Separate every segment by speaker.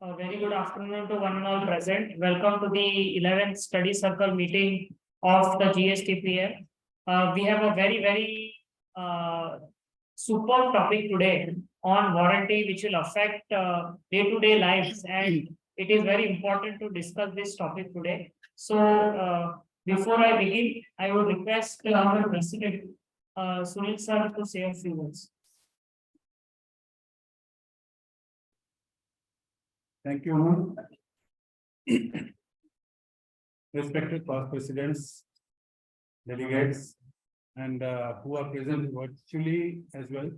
Speaker 1: A very good afternoon to one and all present. Welcome to the 11th study circle meeting of the GSTPAM. We have a very super topic today on warranty, which will affect day-to-day lives, and it is very important to discuss this topic today. So, before I begin, I would request our president, Sunil sir, to say a few words.
Speaker 2: Thank you, Aman. Respected past presidents, delegates, and who are present virtually as well.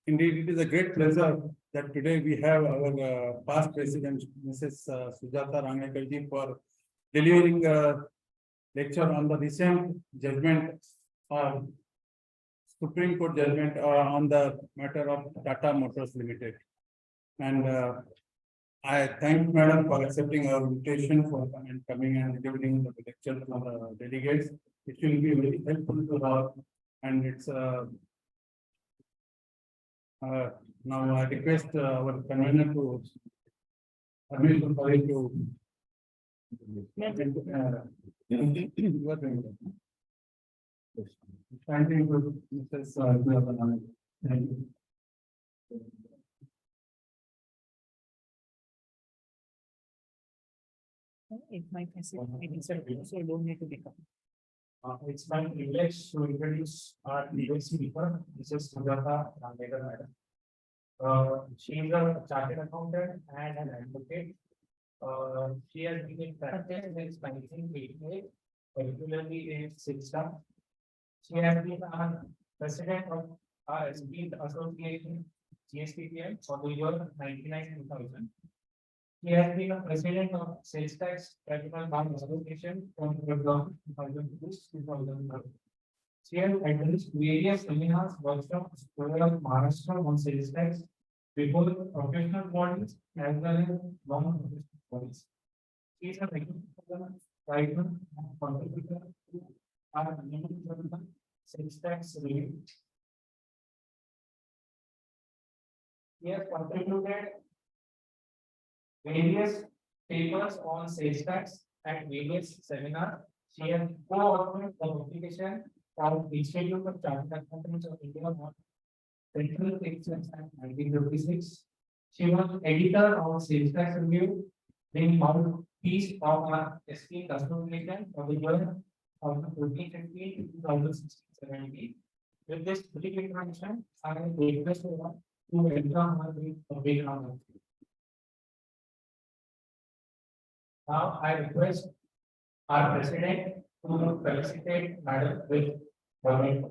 Speaker 2: Indeed, it is a great pleasure that today we have our past president, Mrs. Sujata Rangnekar ji, for delivering a lecture on the recent judgment of Supreme Court judgment on the matter of Tata Motors Limited. And I thank Madam for accepting our invitation and coming and delivering the lecture to the delegates. It will be very helpful to her, and it's now I request our convener to permit to thank you, Mrs. Thank you.
Speaker 1: It might be so I don't need to become.
Speaker 3: It's my privilege to introduce our leading speaker, Mrs. Sujata Rangnekar madam. She is a chartered accountant and an advocate. She has been in practice since 1988, particularly in Silchar. She has been our president of our esteemed association, GSTPAM, for the year 1999-2000. He has been a president of Sales Tax Capital Bank Association from 2002-2009. She has attended various seminars, workshops throughout Maharashtra on sales tax before professional bodies as well as non-professional bodies. She is a regular writer and contributor to our annual sales tax review. He has contributed various papers on sales tax at various seminars. She has co-authored the publication of Institute of Chartered Accountants of India on Central Taxes and 1956. She was editor of Sales Tax Review, being mouthpiece of our esteemed association for the year of 2015 to 2016-17. With this brief introduction, I request everyone to welcome her with a big round of applause. Now I request our president to felicitate Madam with comment.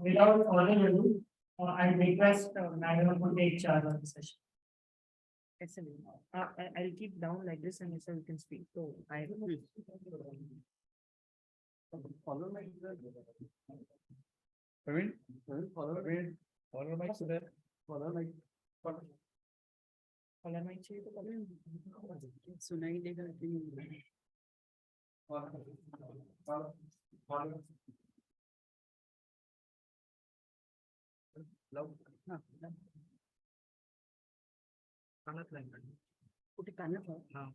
Speaker 1: Without further ado, I request Madam to take charge of the session. Excellent. I'll keep down like this and so you can speak. So I
Speaker 2: Follow my Praveen, follow my so that
Speaker 1: follow my चाहिए तो सुनाई देगा कानात line कुठे कानात हाँ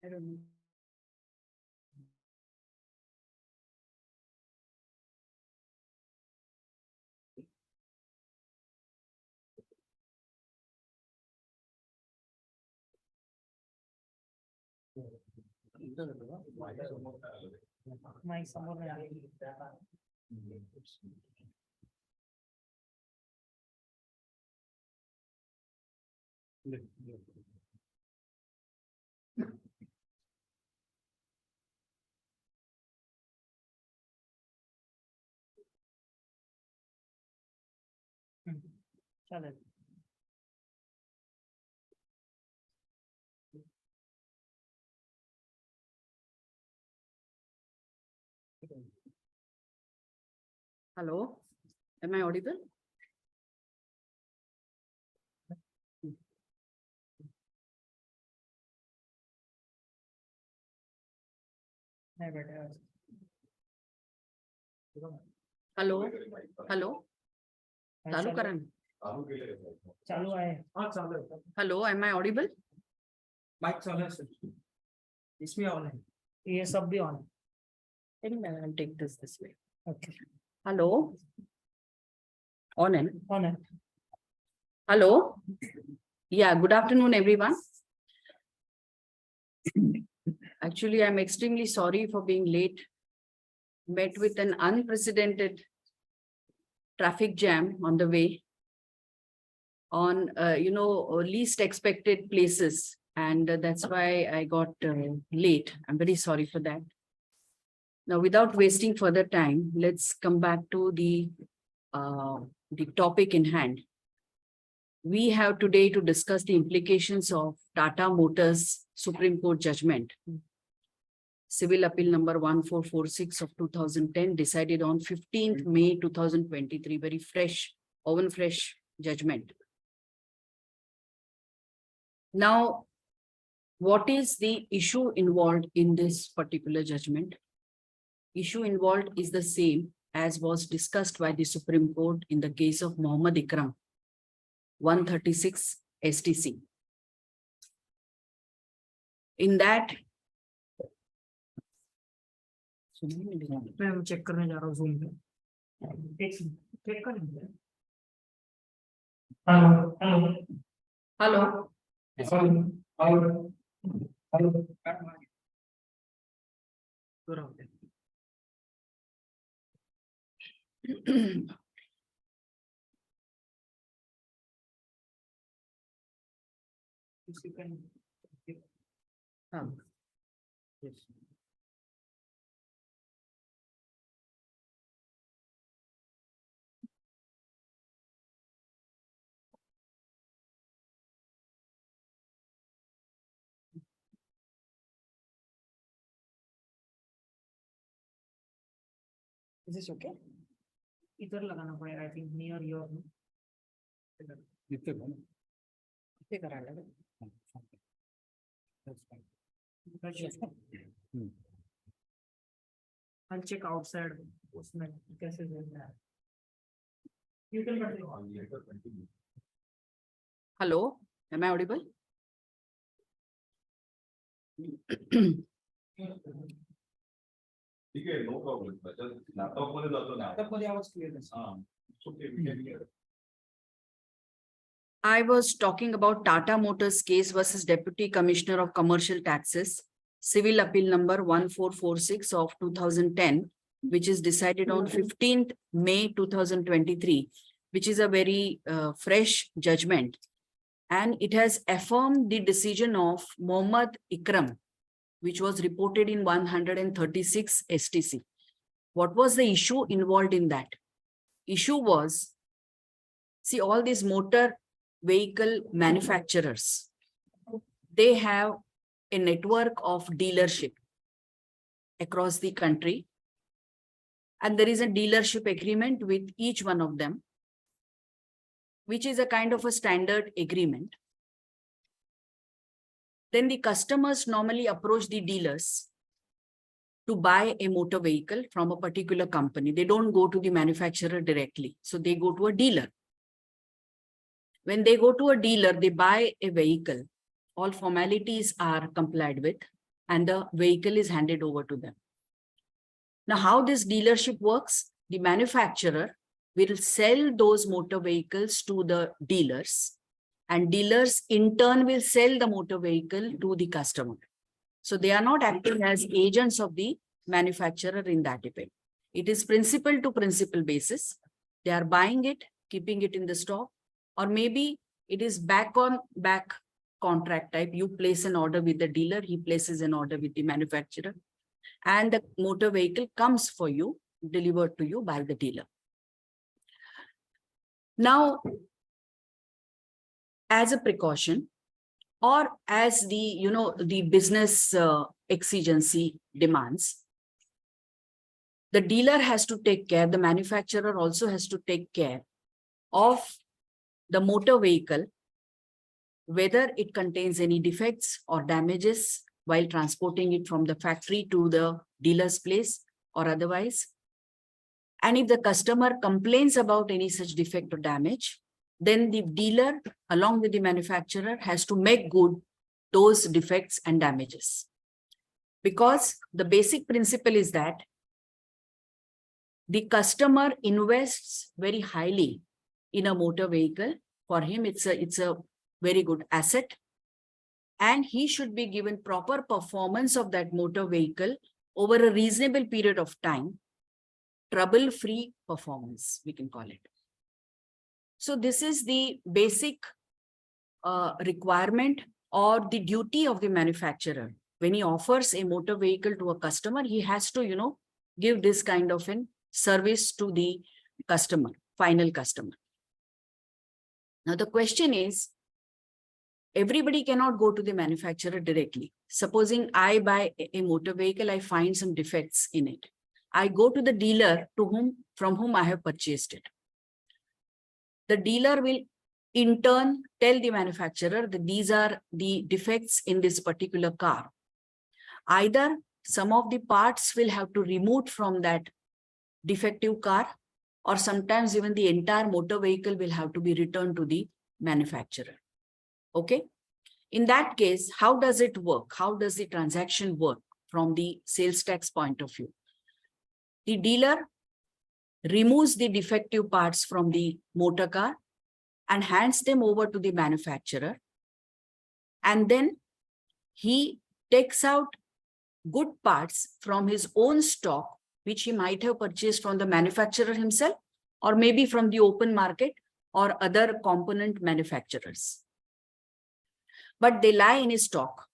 Speaker 1: I don't know. My summer चले
Speaker 4: Hello, am I audible?
Speaker 1: नहीं बेटा
Speaker 4: Hello, hello, चालू
Speaker 1: चालू
Speaker 4: करा ना.
Speaker 1: चालू आहे
Speaker 3: हाँ चालू है
Speaker 4: Hello, am I audible?
Speaker 3: Mic चालू है सर इसमें ऑन है
Speaker 1: ये सब भी on
Speaker 4: Anyway, I'll take this way.
Speaker 1: Okay
Speaker 4: Hello. On and
Speaker 1: on है
Speaker 4: hello. Yeah, good afternoon, everyone. Actually, I'm extremely sorry for being late. Met with an unprecedented traffic jam on the way on, least expected places. And that's why I got late. I'm very sorry for that. Now, without wasting further time, let's come back to the topic in hand. We have today to discuss the implications of Tata Motors Supreme Court judgment. Civil Appeal number 1446 of 2010, decided on 15th May 2023, very fresh, oven fresh judgment. Now, what is the issue involved in this particular judgment? Issue involved is the same as was discussed by the Supreme Court in the case of Mohammed Ikram, 136 STC. In that,
Speaker 1: मैं check करने जा रहा हूँ Zoom पे एक check कर hello hello
Speaker 4: hello,
Speaker 1: Yes.
Speaker 4: is this okay?
Speaker 1: इधर लगाना पड़ेगा आई थिंक नियर योर
Speaker 2: इतने बने।
Speaker 4: इसे करा लगा.
Speaker 2: That's fine.
Speaker 1: I'll check outside उसमें कैसे देना है you can continue.
Speaker 4: Hello, am I audible?
Speaker 5: ठीक आहे नो प्रॉब्लेम लॅपटॉप मध्ये जातो ना
Speaker 3: लॅपटॉप मध्ये आवाज क्लिअर आहे
Speaker 5: हा okay we can hear
Speaker 4: I was talking about Tata Motors case versus Deputy Commissioner of Commercial Taxes, Civil Appeal number 1446 of 2010, which is decided on 15th May 2023, which is a very fresh judgment. And it has affirmed the decision of Mohammed Ikram, which was reported in 136 STC. What was the issue involved in that? Issue was, see, all these motor vehicle manufacturers, they have a network of dealership across the country, and there is a dealership agreement with each one of them, which is a kind of a standard agreement. Then the customers normally approach the dealers to buy a motor vehicle from a particular company. They don't go to the manufacturer directly, so they go to a dealer. When they go to a dealer, they buy a vehicle. All formalities are complied with, and the vehicle is handed over to them. Now, how this dealership works, the manufacturer will sell those motor vehicles to the dealers, and dealers in turn will sell the motor vehicle to the customer. So they are not acting as agents of the manufacturer in that event. It is principal to principal basis. They are buying it, keeping it in the stock, or maybe it is back on back contract type. You place an order with the dealer, he places an order with the manufacturer, and the motor vehicle comes for you, delivered to you by the dealer. Now, as a precaution, or as the, the business exigency demands, the dealer has to take care, the manufacturer also has to take care of the motor vehicle, whether it contains any defects or damages while transporting it from the factory to the dealer's place or otherwise. And if the customer complains about any such defect or damage, then the dealer, along with the manufacturer, has to make good those defects and damages. Because the basic principle is that the customer invests very highly in a motor vehicle. For him, it's a very good asset. And he should be given proper performance of that motor vehicle over a reasonable period of time. Trouble-free performance, we can call it. So this is the basic requirement or the duty of the manufacturer. When he offers a motor vehicle to a customer, he has to, give this kind of an service to the customer, final customer. Now the question is, everybody cannot go to the manufacturer directly. Supposing I buy a motor vehicle, I find some defects in it. I go to the dealer from whom I have purchased it. The dealer will in turn tell the manufacturer that these are the defects in this particular car. Either some of the parts will have to remove from that defective car, or sometimes even the entire motor vehicle will have to be returned to the manufacturer. Okay. In that case, how does it work? How does the transaction work from the sales tax point of view? The dealer removes the defective parts from the motor car and hands them over to the manufacturer. And then he takes out good parts from his own stock, which he might have purchased from the manufacturer himself, or maybe from the open market or other component manufacturers. But they lie in his stock,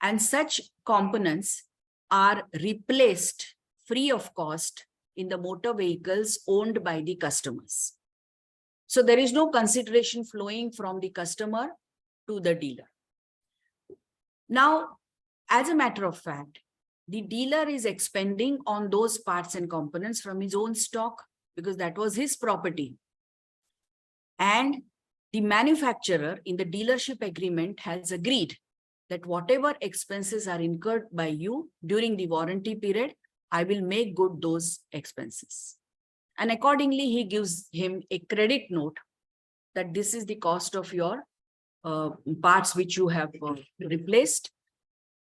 Speaker 4: and such components are replaced free of cost in the motor vehicles owned by the customers. So there is no consideration flowing from the customer to the dealer. Now, as a matter of fact, the dealer is expending on those parts and components from his own stock because that was his property. And the manufacturer in the dealership agreement has agreed that whatever expenses are incurred by you during the warranty period, I will make good those expenses. And accordingly, he gives him a credit note that this is the cost of your parts which you have replaced.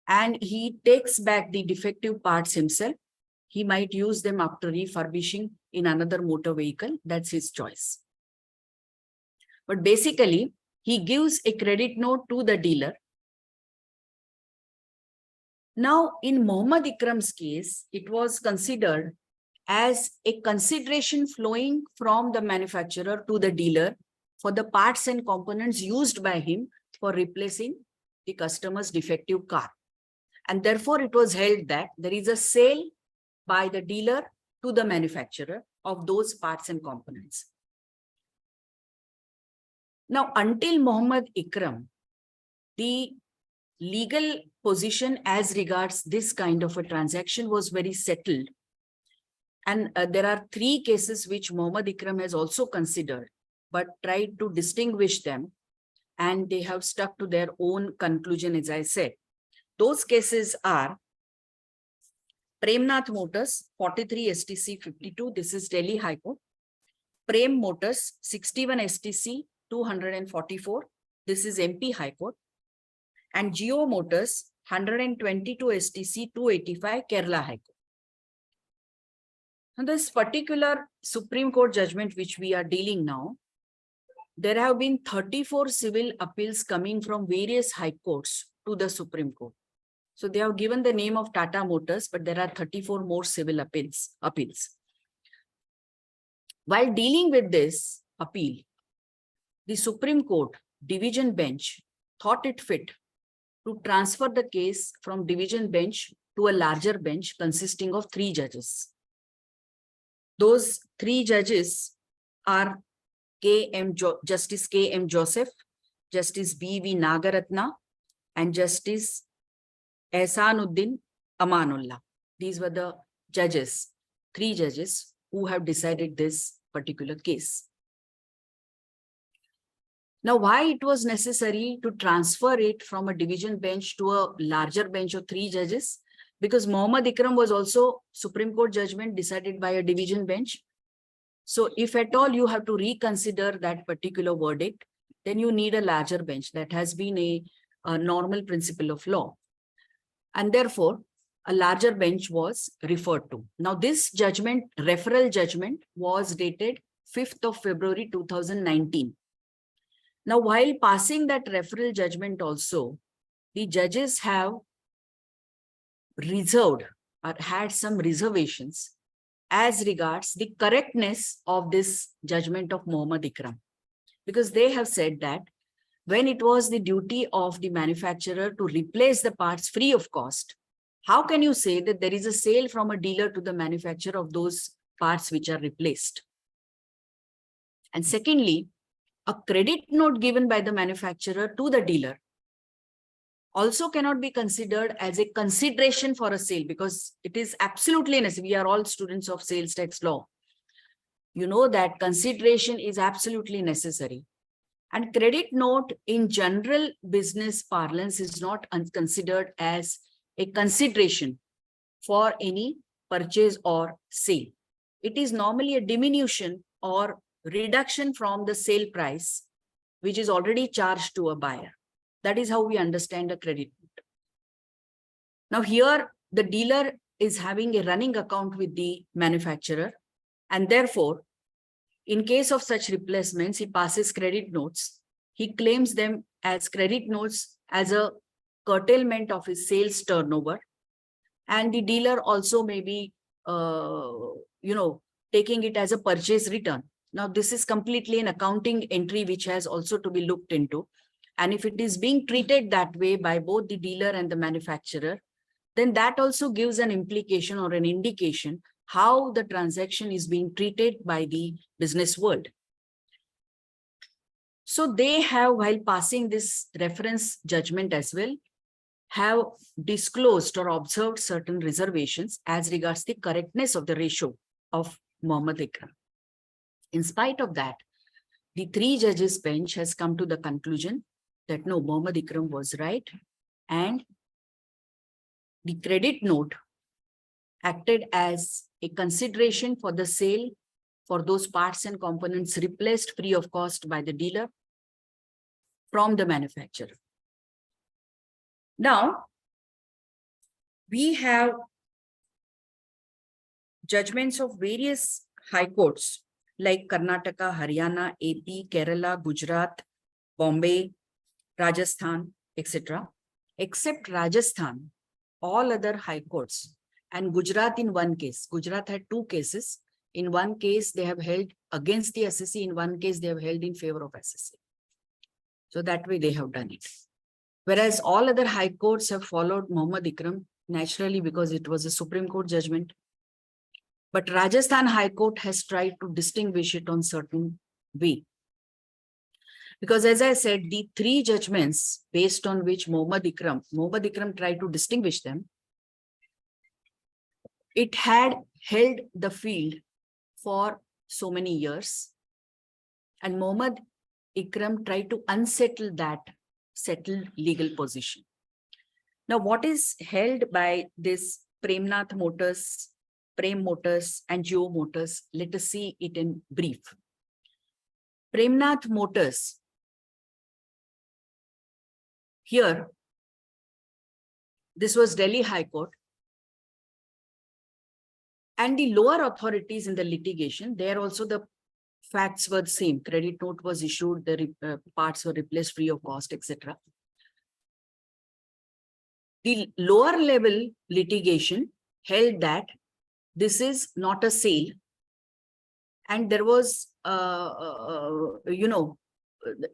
Speaker 4: And he takes back the defective parts himself. He might use them after refurbishing in another motor vehicle. That's his choice. But basically, he gives a credit note to the dealer. Now, in Mohammad Ikram's case, it was considered as a consideration flowing from the manufacturer to the dealer for the parts and components used by him for replacing the customer's defective car. And therefore, it was held that there is a sale by the dealer to the manufacturer of those parts and components. Now, until Mohammad Ikram, the legal position as regards this kind of a transaction was very settled. And there are 3 cases which Mohammad Ikram has also considered, but tried to distinguish them. And they have stuck to their own conclusion, as I said. Those cases are Premnath Motors, 43 STC 52. This is Delhi High Court. Prem Motors, 61 STC 244. This is MP High Court. And Geo Motors, 122 STC 285, Kerala High Court. Now, this particular Supreme Court judgment which we are dealing now, there have been 34 civil appeals coming from various high courts to the Supreme Court. So they have given the name of Tata Motors, but there are 34 more civil appeals. While dealing with this appeal, the Supreme Court division bench thought it fit to transfer the case from division bench to a larger bench consisting of 3 judges. Those 3 judges are Justice K.M. Joseph, Justice B.V. Nagaratna, and Justice Ehsanuddin Amanullah. These were the judges. three judges who have decided this particular case. Now, why it was necessary to transfer it from a division bench to a larger bench of three judges? Because Mohammad Ikram was also Supreme Court judgment decided by a division bench. So if at all you have to reconsider that particular verdict, then you need a larger bench. That has been a normal principle of law. And therefore, a larger bench was referred to. Now, this judgment, referral judgment, was dated 5th of February 2019. Now, while passing that referral judgment also, the judges have reserved or had some reservations as regards the correctness of this judgment of Mohammad Ikram. Because they have said that when it was the duty of the manufacturer to replace the parts free of cost, how can you say that there is a sale from a dealer to the manufacturer of those parts which are replaced? And secondly, a credit note given by the manufacturer to the dealer also cannot be considered as a consideration for a sale, because it is absolutely necessary. We are all students of sales tax law. You know that consideration is absolutely necessary. And credit note in general business parlance is not considered as a consideration for any purchase or sale. It is normally a diminution or reduction from the sale price, which is already charged to a buyer. That is how we understand a credit note. Now here, the dealer is having a running account with the manufacturer, and therefore, in case of such replacements, he passes credit notes. He claims them as credit notes as a curtailment of his sales turnover. And the dealer also may be, taking it as a purchase return. Now, this is completely an accounting entry which has also to be looked into. And if it is being treated that way by both the dealer and the manufacturer, then that also gives an implication or an indication how the transaction is being treated by the business world. So they have, while passing this reference judgment as well, have disclosed or observed certain reservations as regards the correctness of the ratio of Mohammad Ikram. In spite of that, the three judges bench has come to the conclusion that no, Mohammad Ikram was right, and the credit note acted as a consideration for the sale for those parts and components replaced free of cost by the dealer from the manufacturer. Now, we have judgments of various high courts like Karnataka, Haryana, AP, Kerala, Gujarat, Bombay, Rajasthan, etc. Except Rajasthan, all other high courts, and Gujarat in one case. Gujarat had two cases. In one case, they have held against the SSC. In one case, they have held in favor of SSC. So that way they have done it. Whereas all other high courts have followed Mohammad Ikram, naturally because it was a Supreme Court judgment. But Rajasthan High Court has tried to distinguish it on certain way. Because as I said, the three judgments based on which Mohammad Ikram tried to distinguish them, it had held the field for so many years. And Mohammad Ikram tried to unsettle that settled legal position. Now, what is held by this Prem Motors, and Geo Motors? Let us see it in brief. Prem Motors, here, this was Delhi High Court, and the lower authorities in the litigation, there also the facts were the same. Credit note was issued, the parts were replaced free of cost, etc. The lower level litigation held that this is not a sale, and there was,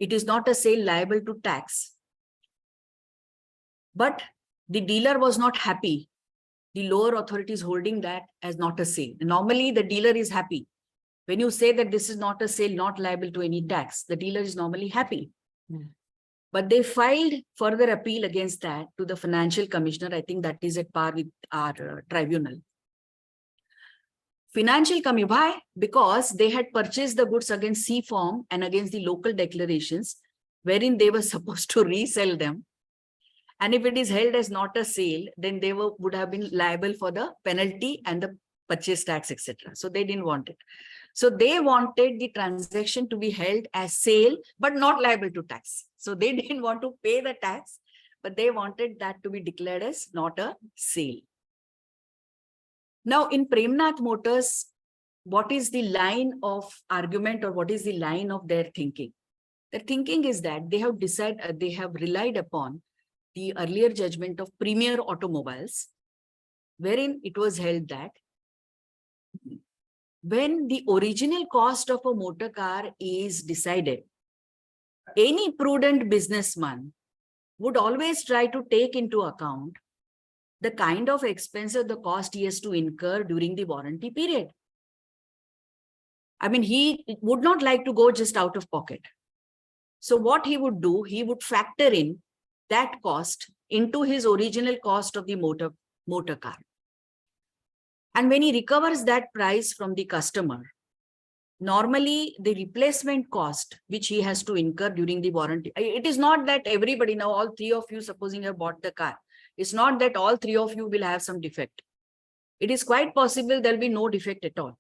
Speaker 4: it is not a sale liable to tax. But the dealer was not happy. The lower authorities holding that as not a sale. Normally, the dealer is happy. When you say that this is not a sale, not liable to any tax, the dealer is normally happy. But they filed further appeal against that to the financial commissioner. I think that is at par with our tribunal. Financial committee, why? Because they had purchased the goods against C form and against the local declarations, wherein they were supposed to resell them. And if it is held as not a sale, then they would have been liable for the penalty and the purchase tax, etc. So they didn't want it. So they wanted the transaction to be held as sale, but not liable to tax. So they didn't want to pay the tax, but they wanted that to be declared as not a sale. Now, in Premnath Motors, what is the line of argument or what is the line of their thinking? Their thinking is that they have decided, they have relied upon the earlier judgment of Premier Automobiles, wherein it was held that when the original cost of a motor car is decided, any prudent businessman would always try to take into account the kind of expense or the cost he has to incur during the warranty period. I mean, he would not like to go just out of pocket. So what he would do, he would factor in that cost into his original cost of the motor car. And when he recovers that price from the customer, normally the replacement cost which he has to incur during the warranty, it is not that everybody, now all three of you supposing have bought the car, it's not that all three of you will have some defect. It is quite possible there'll be no defect at all.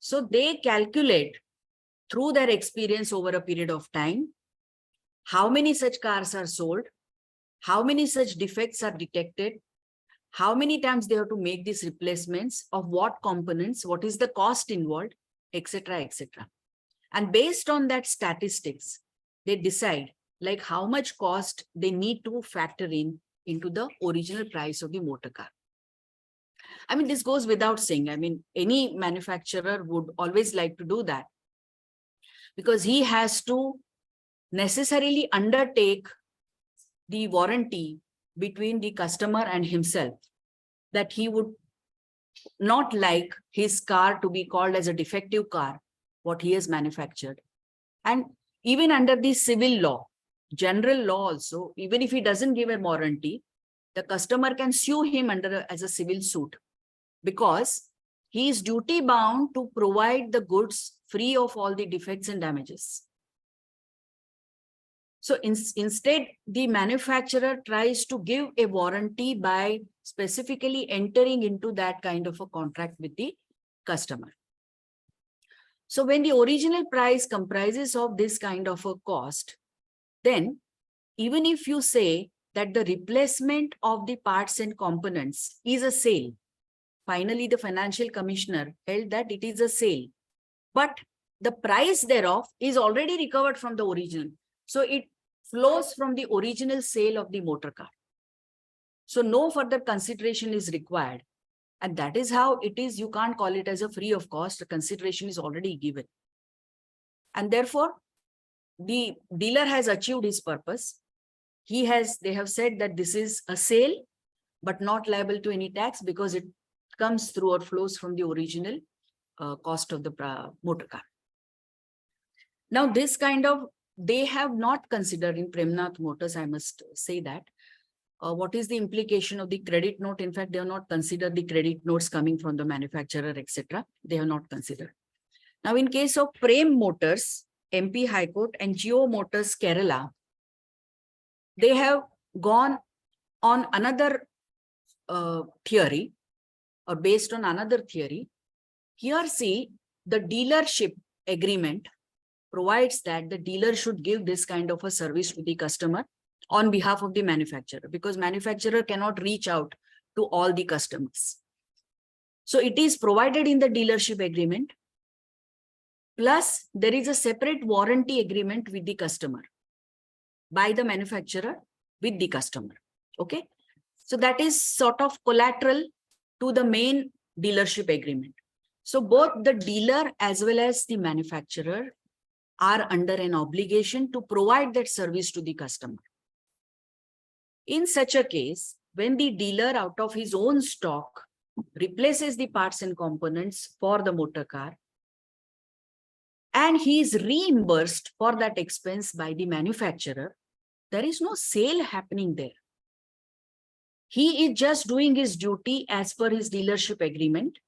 Speaker 4: So they calculate through their experience over a period of time, how many such cars are sold, how many such defects are detected, how many times they have to make these replacements, of what components, what is the cost involved, etc., etc. And based on that statistics, they decide like how much cost they need to factor in into the original price of the motor car. I mean, this goes without saying. I mean, any manufacturer would always like to do that because he has to necessarily undertake the warranty between the customer and himself, that he would not like his car to be called as a defective car, what he has manufactured. And even under the civil law, general law also, even if he doesn't give a warranty, the customer can sue him as a civil suit because he is duty bound to provide the goods free of all the defects and damages. So instead, the manufacturer tries to give a warranty by specifically entering into that kind of a contract with the customer. So when the original price comprises of this kind of a cost, then even if you say that the replacement of the parts and components is a sale, finally the financial commissioner held that it is a sale, but the price thereof is already recovered from the original. So it flows from the original sale of the motor car. So no further consideration is required. And that is how it is. You can't call it as a free of cost. The consideration is already given. And therefore, the dealer has achieved his purpose. They have said that this is a sale, but not liable to any tax because it comes through or flows from the original cost of the motor car. Now, this kind of, they have not considered in Premnath Motors, I must say that, what is the implication of the credit note? In fact, they have not considered the credit notes coming from the manufacturer, etc. They have not considered. Now, in case of Prem Motors, MP High Court, and Geo Motors, Kerala, they have gone on another theory, or based on another theory. Here, see, the dealership agreement provides that the dealer should give this kind of a service to the customer on behalf of the manufacturer, because manufacturer cannot reach out to all the customers. So it is provided in the dealership agreement. Plus, there is a separate warranty agreement with the customer by the manufacturer with the customer. Okay. So that is sort of collateral to the main dealership agreement. So both the dealer as well as the manufacturer are under an obligation to provide that service to the customer. In such a case, when the dealer out of his own stock replaces the parts and components for the motor car, and he is reimbursed for that expense by the manufacturer, there is no sale happening there. He is just doing his duty as per his dealership agreement,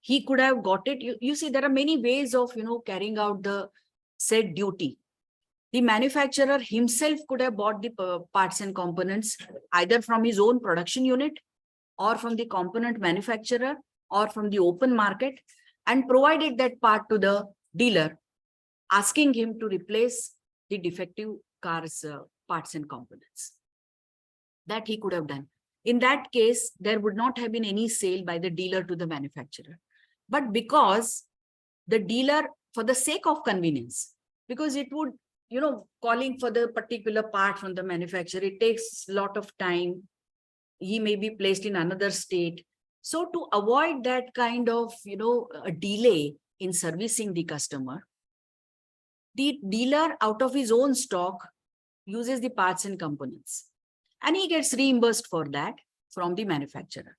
Speaker 4: he could have got it. You see, there are many ways of, carrying out the said duty. The manufacturer himself could have bought the parts and components either from his own production unit or from the component manufacturer or from the open market and provided that part to the dealer, asking him to replace the defective car's parts and components. That he could have done. In that case, there would not have been any sale by the dealer to the manufacturer. But because the dealer, for the sake of convenience, because it would, calling for the particular part from the manufacturer, it takes a lot of time. He may be placed in another state. So to avoid that kind of, a delay in servicing the customer, the dealer out of his own stock uses the parts and components and he gets reimbursed for that from the manufacturer.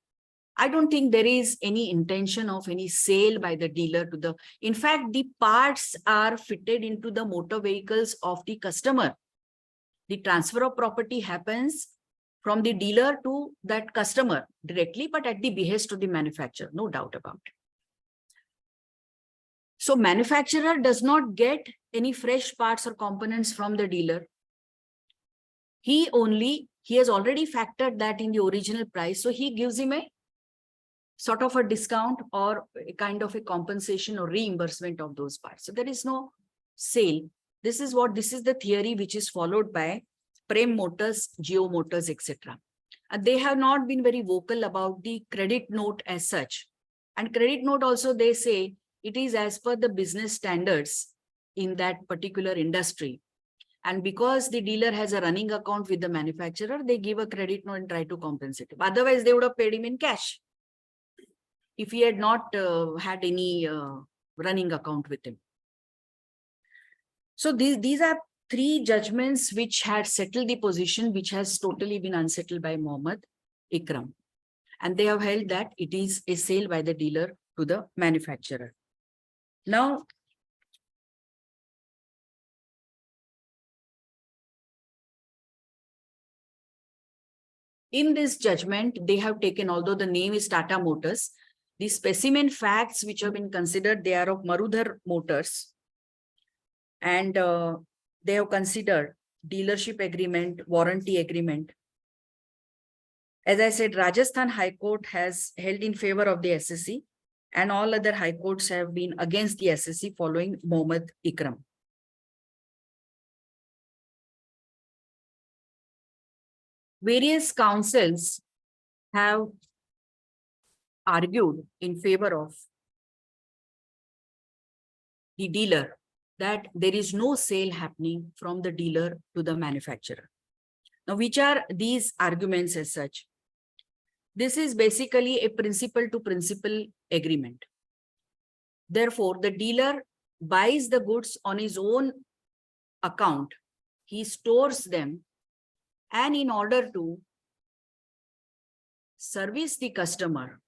Speaker 4: I don't think there is any intention of any sale by the dealer to the, in fact, the parts are fitted into the motor vehicles of the customer. The transfer of property happens from the dealer to that customer directly, but at the behest of the manufacturer, no doubt about it. So manufacturer does not get any fresh parts or components from the dealer. He has already factored that in the original price. So he gives him a sort of a discount or a kind of a compensation or reimbursement of those parts. So there is no sale. This is the theory which is followed by Prem Motors, Geo Motors, etc. And they have not been very vocal about the credit note as such. And credit note also, they say it is as per the business standards in that particular industry. And because the dealer has a running account with the manufacturer, they give a credit note and try to compensate him. Otherwise, they would have paid him in cash if he had not had any running account with him. So these are three judgments which had settled the position, which has totally been unsettled by Mohammed Ikram. And they have held that it is a sale by the dealer to the manufacturer. Now, in this judgment, they have taken, although the name is Tata Motors, the specimen facts which have been considered, they are of Marudhar Motors. And they have considered dealership agreement, warranty agreement. As I said, Rajasthan High Court has held in favor of the SSC and all other high courts have been against the SSC following Mohammed Ikram. Various councils have argued in favor of the dealer that there is no sale happening from the dealer to the manufacturer. Now, which are these arguments as such? This is basically a principal to principal agreement. Therefore, the dealer buys the goods on his own account. He stores them, and in order to service the customer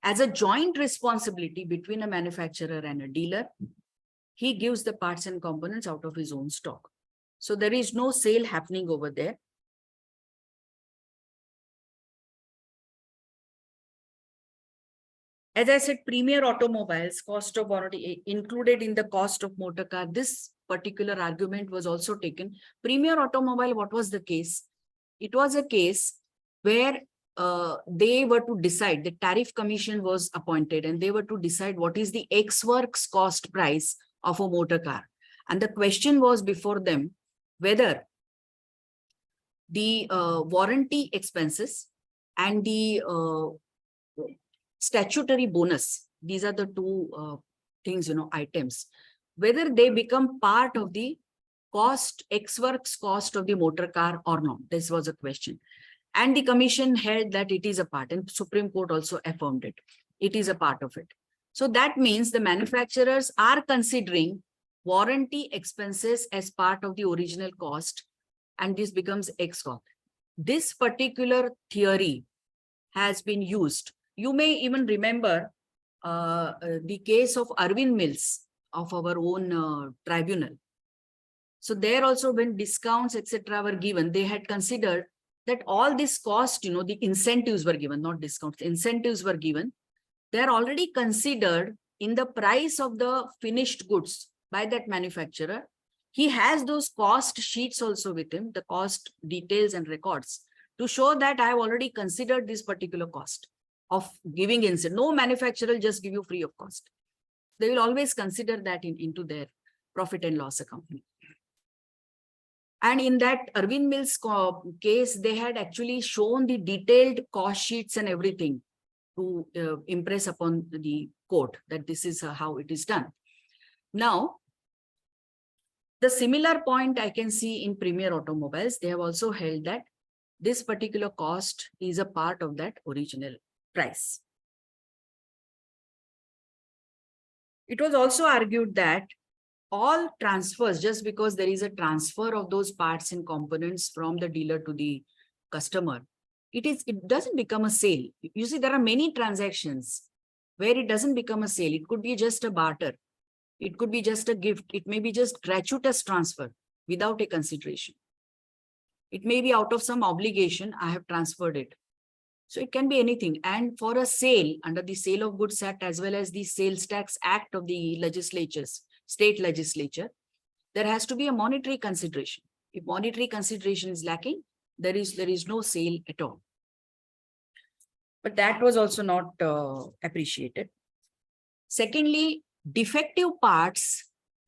Speaker 4: as a joint responsibility between a manufacturer and a dealer, he gives the parts and components out of his own stock. So there is no sale happening over there. As I said, premier automobiles, cost of warranty included in the cost of motor car. This particular argument was also taken. Premier automobile, what was the case? It was a case where they were to decide, the tariff commission was appointed and they were to decide what is the ex-works cost price of a motor car. And the question was before them whether the warranty expenses and the statutory bonus, these are the two things, items, whether they become part of the cost, ex-works cost of the motor car or not. This was a question. And the commission held that it is a part, and Supreme Court also affirmed it. It is a part of it. So that means the manufacturers are considering warranty expenses as part of the original cost, and this becomes ex-cost. This particular theory has been used. You may even remember the case of Arvind Mills of our own tribunal. So there also when discounts, etc. were given, they had considered that all this cost, the incentives were given, not discounts, incentives were given. they are already considered in the price of the finished goods by that manufacturer. He has those cost sheets also with him, the cost details and records, to show that I have already considered this particular cost of giving incentive. No manufacturer will just give you free of cost. They will always consider that into their profit and loss account. And in that Arvind Mills case, they had actually shown the detailed cost sheets and everything to impress upon the court that this is how it is done. Now, the similar point I can see in Premier Automobiles, they have also held that this particular cost is a part of that original price. It was also argued that all transfers, just because there is a transfer of those parts and components from the dealer to the customer, it doesn't become a sale. You see, there are many transactions where it doesn't become a sale. It could be just a barter. It could be just a gift. It may be just gratuitous transfer without a consideration. It may be out of some obligation, I have transferred it. So it can be anything. And for a sale under the Sale of Goods Act, as well as the Sales Tax Act of the legislatures, state legislature, there has to be a monetary consideration. If monetary consideration is lacking, there is no sale at all. But that was also not appreciated. Secondly, defective parts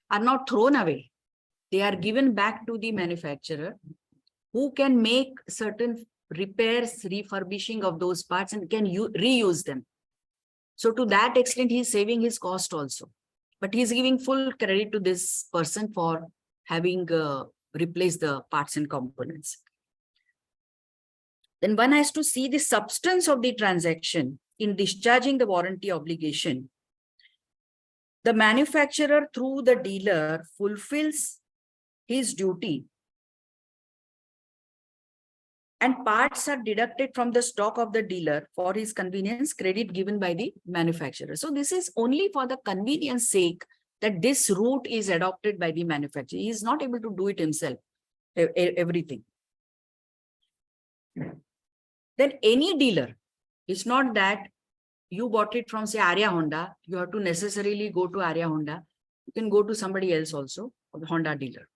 Speaker 4: are not thrown away. They are given back to the manufacturer, who can make certain repairs, refurbishing of those parts, and can reuse them. So to that extent, he's saving his cost also. But he's giving full credit to this person for having replaced the parts and components. Then one has to see the substance of the transaction in discharging the warranty obligation. The manufacturer, through the dealer, fulfills his duty, and parts are deducted from the stock of the dealer for his convenience, credit given by the manufacturer. So this is only for the convenience sake that this route is adopted by the manufacturer. He is not able to do it himself, everything. Then any dealer, it's not that you bought it from, say, Arya Honda, you have to necessarily go to Arya Honda. You can go to somebody else also, or the Honda dealer.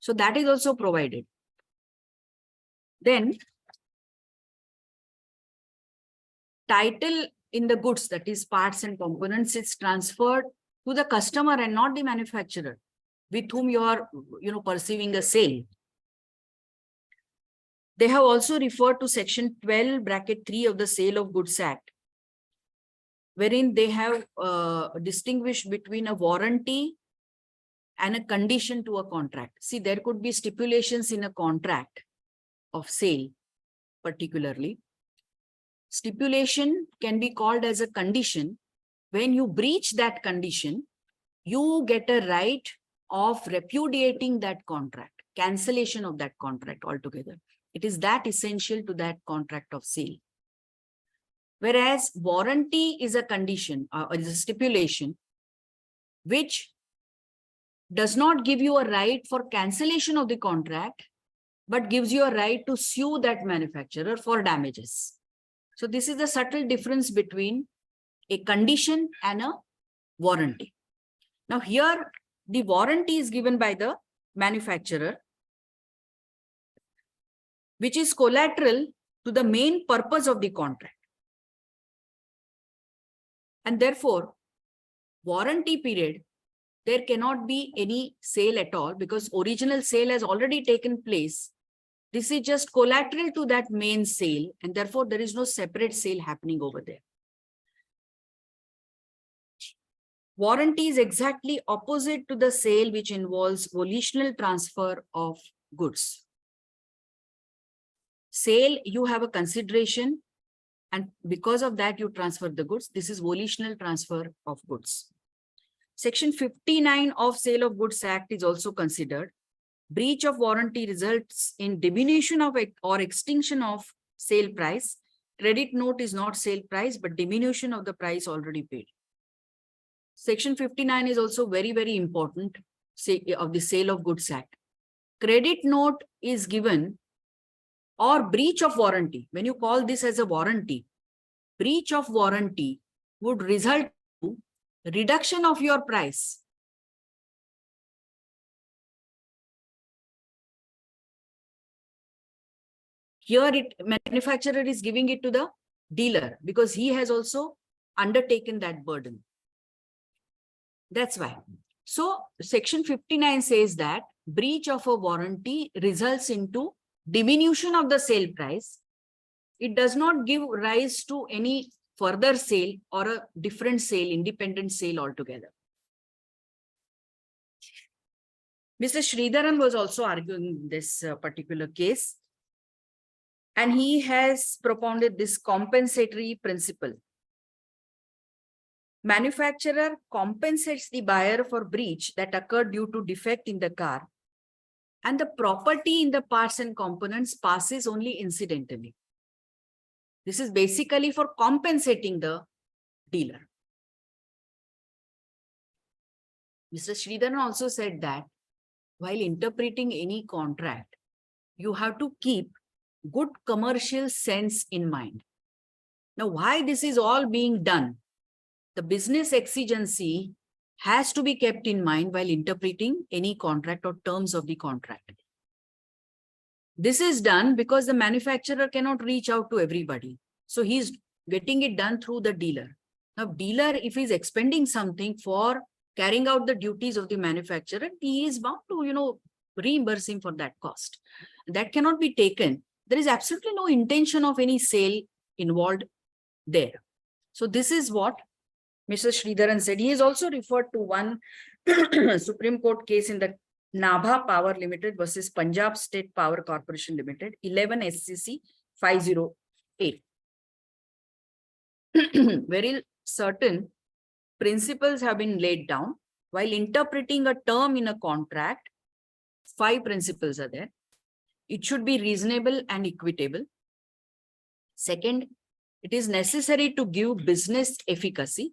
Speaker 4: So that is also provided. Then title in the goods, that is parts and components, is transferred to the customer and not the manufacturer with whom you are perceiving a sale. They have also referred to section 12(3) of the Sale of Goods Act, wherein they have distinguished between a warranty and a condition to a contract. See, there could be stipulations in a contract of sale, particularly. Stipulation can be called as a condition. When you breach that condition, you get a right of repudiating that contract, cancellation of that contract altogether. It is that essential to that contract of sale. Whereas warranty is a condition or is a stipulation which does not give you a right for cancellation of the contract, but gives you a right to sue that manufacturer for damages. So this is the subtle difference between a condition and a warranty. Now here, the warranty is given by the manufacturer, which is collateral to the main purpose of the contract. And therefore, warranty period, there cannot be any sale at all because original sale has already taken place. This is just collateral to that main sale, and therefore there is no separate sale happening over there. Warranty is exactly opposite to the sale, which involves volitional transfer of goods. Sale, you have a consideration, and because of that, you transfer the goods. This is volitional transfer of goods. Section 59 of Sale of Goods Act is also considered. Breach of warranty results in diminution of or extinction of sale price. Credit note is not sale price, but diminution of the price already paid. Section 59 is also very, very important of the Sale of Goods Act. Credit note is given or breach of warranty. When you call this as a warranty, breach of warranty would result to reduction of your price. Here manufacturer is giving it to the dealer because he has also undertaken that burden. That's why. So section 59 says that breach of a warranty results into diminution of the sale price. It does not give rise to any further sale or a different sale, independent sale altogether. Mr. Sridharan was also arguing this particular case, and he has propounded this compensatory principle. Manufacturer compensates the buyer for breach that occurred due to defect in the car, and the property in the parts and components passes only incidentally. This is basically for compensating the dealer. Mr. Sridharan also said that while interpreting any contract, you have to keep good commercial sense in mind. Now, why this is all being done? The business exigency has to be kept in mind while interpreting any contract or terms of the contract. This is done because the manufacturer cannot reach out to everybody. So he's getting it done through the dealer. Now, dealer, if he's expending something for carrying out the duties of the manufacturer, he is bound to, reimburse him for that cost. That cannot be taken. There is absolutely no intention of any sale involved there. So this is what Mr. Sridharan said. He has also referred to one Supreme Court case in the Nabha Power Limited versus Punjab State Power Corporation Limited, 11 SCC 508. Very certain principles have been laid down while interpreting a term in a contract. 5 principles are there. It should be reasonable and equitable. Second, it is necessary to give business efficacy.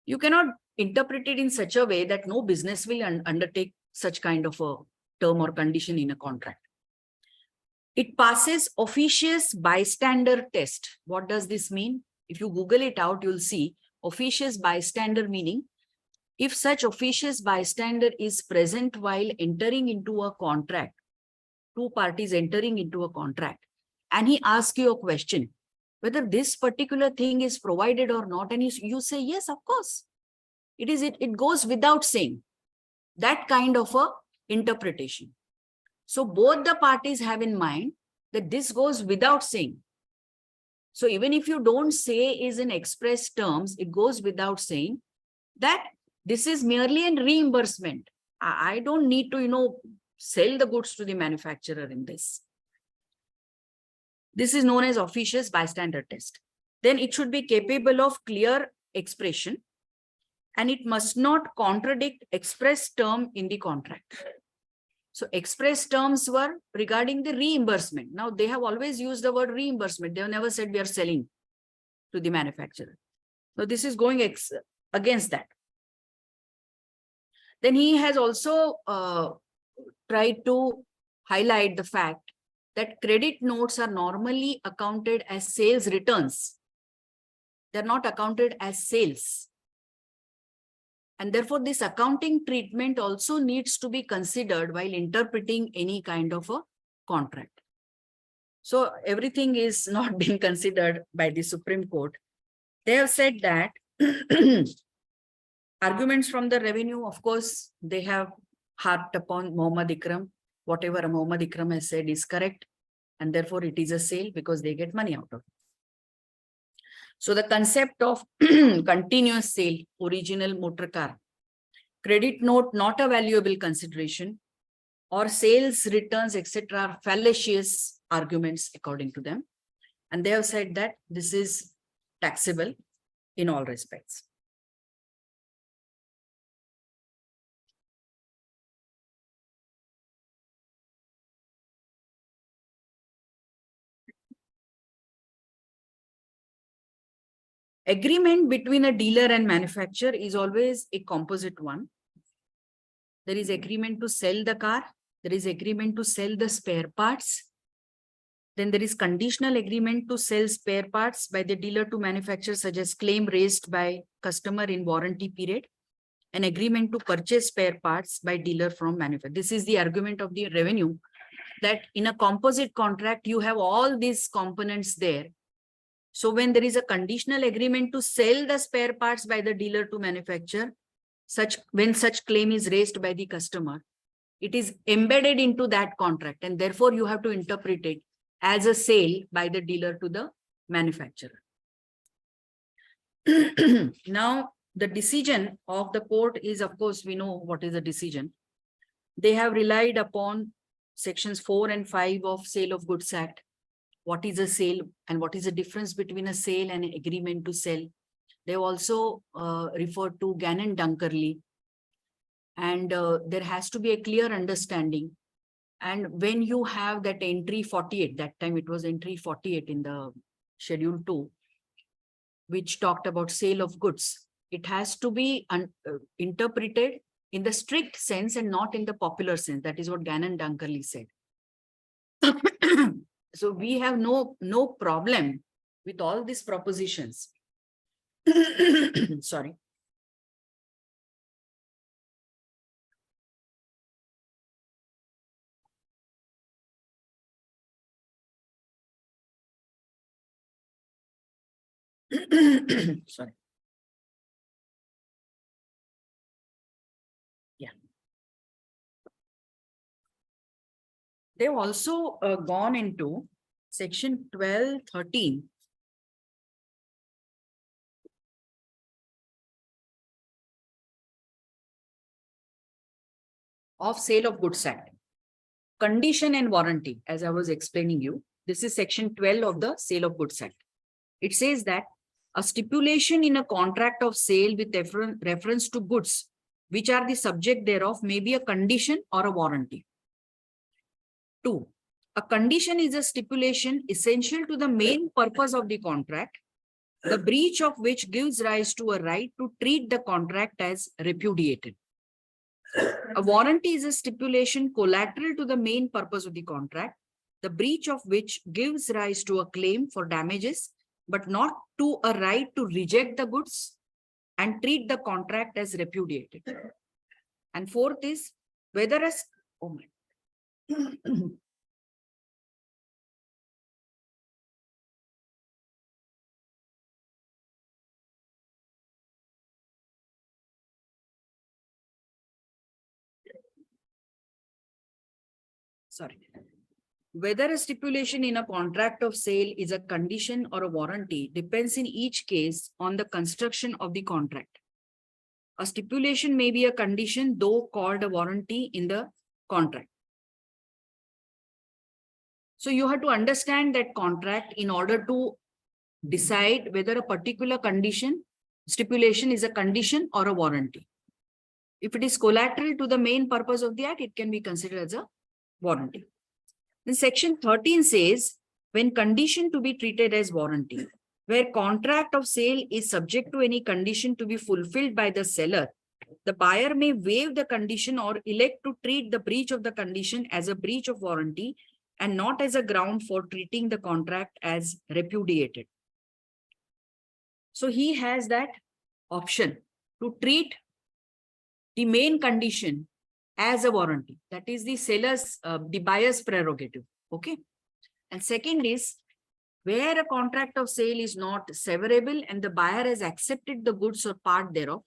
Speaker 4: You cannot interpret it in such a way that no business will undertake such kind of a term or condition in a contract. It passes officious bystander test. What does this mean? If you Google it out, you'll see officious bystander meaning if such officious bystander is present while entering into a contract, 2 parties entering into a contract, and he asks you a question, whether this particular thing is provided or not, and you say, yes, of course. It goes without saying. That kind of a interpretation. So both the parties have in mind that this goes without saying. So even if you don't say is in express terms, it goes without saying that this is merely a reimbursement. I don't need to, sell the goods to the manufacturer in this. This is known as officious bystander test. Then it should be capable of clear expression, and it must not contradict express term in the contract. So express terms were regarding the reimbursement. Now they have always used the word reimbursement. They have never said we are selling to the manufacturer. So this is going against that. Then he has also tried to highlight the fact that credit notes are normally accounted as sales returns. They're not accounted as sales. And therefore, this accounting treatment also needs to be considered while interpreting any kind of a contract. So everything is not being considered by the Supreme Court. They have said that arguments from the revenue, of course, they have harped upon Mohammad Ikram. Whatever Mohammad Ikram has said is correct. And therefore, it is a sale because they get money out of it. So the concept of continuous sale, original motor car, credit note, not a valuable consideration, or sales returns, etc., are fallacious arguments according to them. And they have said that this is taxable in all respects. Agreement between a dealer and manufacturer is always a composite one. There is agreement to sell the car. There is agreement to sell the spare parts. Then there is conditional agreement to sell spare parts by the dealer to manufacturer, such as claim raised by customer in warranty period. An agreement to purchase spare parts by dealer from manufacturer. This is the argument of the revenue, that in a composite contract, you have all these components there. So when there is a conditional agreement to sell the spare parts by the dealer to manufacturer, when such claim is raised by the customer, it is embedded into that contract, and therefore you have to interpret it as a sale by the dealer to the manufacturer. Now, the decision of the court is, of course, we know what is the decision. They have relied upon sections 4 and 5 of Sale of Goods Act. What is a sale and what is the difference between a sale and an agreement to sell? They also referred to Gannon-Dunkerley, and there has to be a clear understanding. And when you have that entry 48, that time it was entry 48 in the schedule 2, which talked about sale of goods, it has to be interpreted in the strict sense and not in the popular sense. That is what Gannon-Dunkerley said. So we have no problem with all these propositions. Sorry. Sorry. Yeah. They've also gone into section 12(13). Of Sale of Goods Act. Condition and warranty, as I was explaining you, this is section 12 of the Sale of Goods Act. It says that a stipulation in a contract of sale with reference to goods which are the subject thereof may be a condition or a warranty. 2. A condition is a stipulation essential to the main purpose of the contract, the breach of which gives rise to a right to treat the contract as repudiated. A warranty is a stipulation collateral to the main purpose of the contract, the breach of which gives rise to a claim for damages, but not to a right to reject the goods and treat the contract as repudiated. And 4th is whether as whether a stipulation in a contract of sale is a condition or a warranty depends in each case on the construction of the contract. A stipulation may be a condition, though called a warranty in the contract. So you have to understand that contract in order to decide whether a particular stipulation is a condition or a warranty. If it is collateral to the main purpose of the act, it can be considered as a warranty. Then section 13 says, when condition to be treated as warranty, where contract of sale is subject to any condition to be fulfilled by the seller, the buyer may waive the condition or elect to treat the breach of the condition as a breach of warranty and not as a ground for treating the contract as repudiated. So he has that option to treat the main condition as a warranty. That is the seller's, the buyer's prerogative. Okay. And second is where a contract of sale is not severable and the buyer has accepted the goods or part thereof,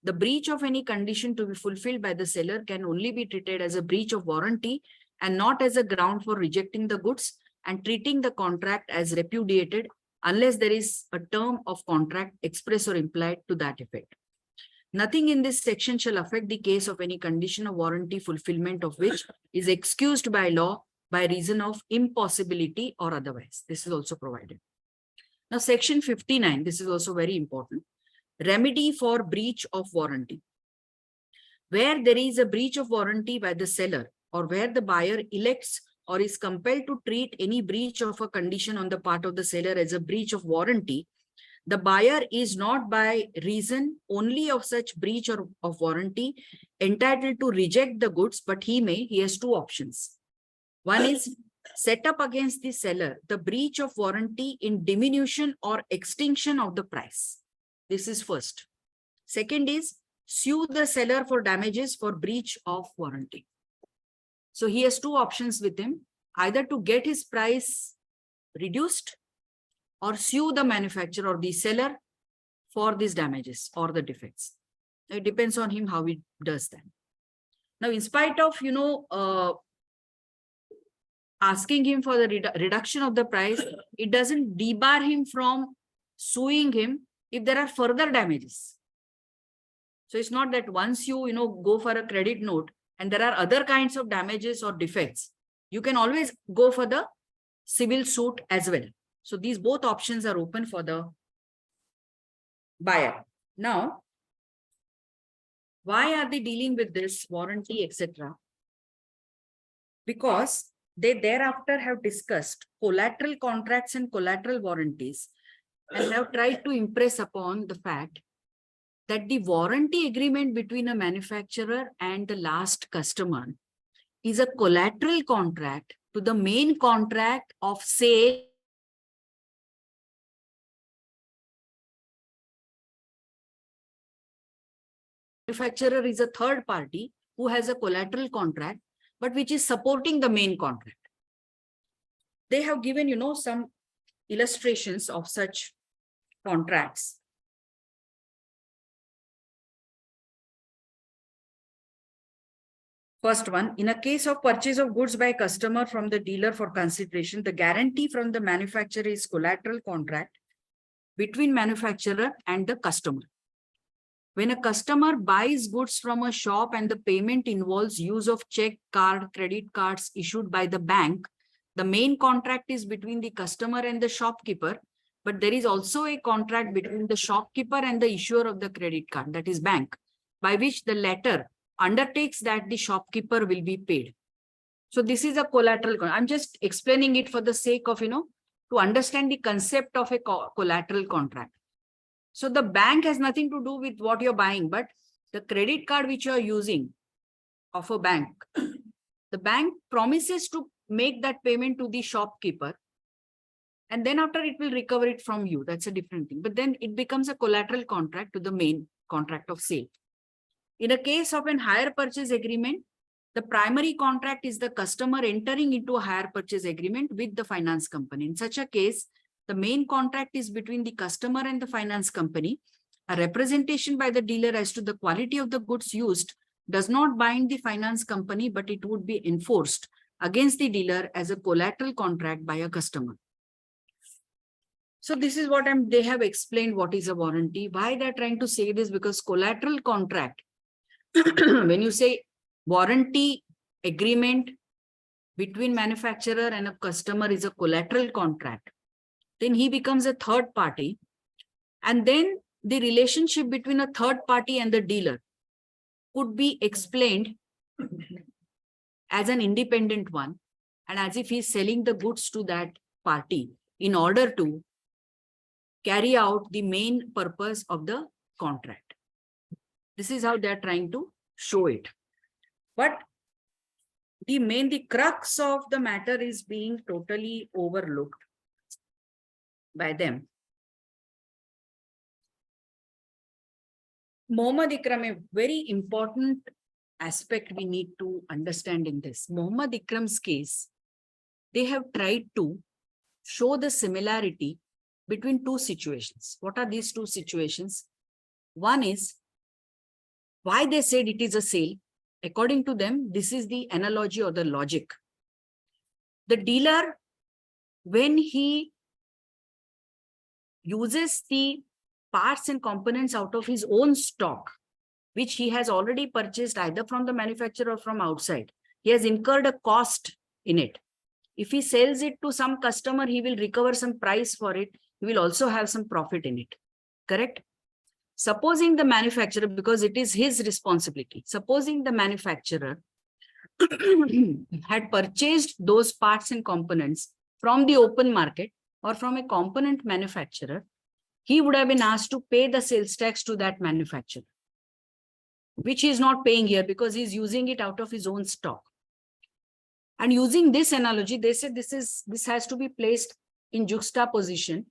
Speaker 4: the breach of any condition to be fulfilled by the seller can only be treated as a breach of warranty and not as a ground for rejecting the goods and treating the contract as repudiated unless there is a term of contract express or implied to that effect. Nothing in this section shall affect the case of any condition of warranty fulfillment of which is excused by law by reason of impossibility or otherwise. This is also provided. Now, section 59, this is also very important. Remedy for breach of warranty. Where there is a breach of warranty by the seller or where the buyer elects or is compelled to treat any breach of a condition on the part of the seller as a breach of warranty, the buyer is not by reason only of such breach or of warranty entitled to reject the goods, but he has two options. One is set up against the seller the breach of warranty in diminution or extinction of the price. This is first. Second is sue the seller for damages for breach of warranty. So he has two options with him, either to get his price reduced or sue the manufacturer or the seller for these damages or the defects. It depends on him how he does that. Now, in spite of, asking him for the reduction of the price, it doesn't debar him from suing him if there are further damages. So it's not that once you, go for a credit note and there are other kinds of damages or defects, you can always go for the civil suit as well. So these both options are open for the buyer. Now, why are they dealing with this warranty, etc.? Because they thereafter have discussed collateral contracts and collateral warranties and have tried to impress upon the fact that the warranty agreement between a manufacturer and the last customer is a collateral contract to the main contract of sale. Manufacturer is a third party who has a collateral contract, but which is supporting the main contract. They have given, some illustrations of such contracts. First one, in a case of purchase of goods by customer from the dealer for consideration, the guarantee from the manufacturer is collateral contract between manufacturer and the customer. When a customer buys goods from a shop and the payment involves use of check, card, credit cards issued by the bank, the main contract is between the customer and the shopkeeper, but there is also a contract between the shopkeeper and the issuer of the credit card, that is bank, by which the latter undertakes that the shopkeeper will be paid. So this is a collateral. I'm just explaining it for the sake of, to understand the concept of a collateral contract. So the bank has nothing to do with what you're buying, but the credit card which you're using of a bank, the bank promises to make that payment to the shopkeeper. And then after it will recover it from you. That's a different thing. But then it becomes a collateral contract to the main contract of sale. In a case of an hire purchase agreement, the primary contract is the customer entering into a hire purchase agreement with the finance company. In such a case, the main contract is between the customer and the finance company. A representation by the dealer as to the quality of the goods used does not bind the finance company, but it would be enforced against the dealer as a collateral contract by a customer. So this is what they have explained what is a warranty. Why they're trying to say this? Because collateral contract, when you say warranty agreement between manufacturer and a customer is a collateral contract, then he becomes a third party. And then the relationship between a third party and the dealer could be explained as an independent one, and as if he's selling the goods to that party in order to carry out the main purpose of the contract. This is how they're trying to show it. But the crux of the matter is being totally overlooked by them. Mohammad Ikram, a very important aspect we need to understand in this. Mohammad Ikram's case, they have tried to show the similarity between two situations. What are these two situations? One is why they said it is a sale. According to them, this is the analogy or the logic. The dealer, when he uses the parts and components out of his own stock, which he has already purchased either from the manufacturer or from outside, he has incurred a cost in it. If he sells it to some customer, he will recover some price for it. He will also have some profit in it. Correct? Supposing the manufacturer, because it is his responsibility, supposing the manufacturer had purchased those parts and components from the open market or from a component manufacturer, he would have been asked to pay the sales tax to that manufacturer, which he is not paying here because he is using it out of his own stock. And using this analogy, they said this has to be placed in juxtaposition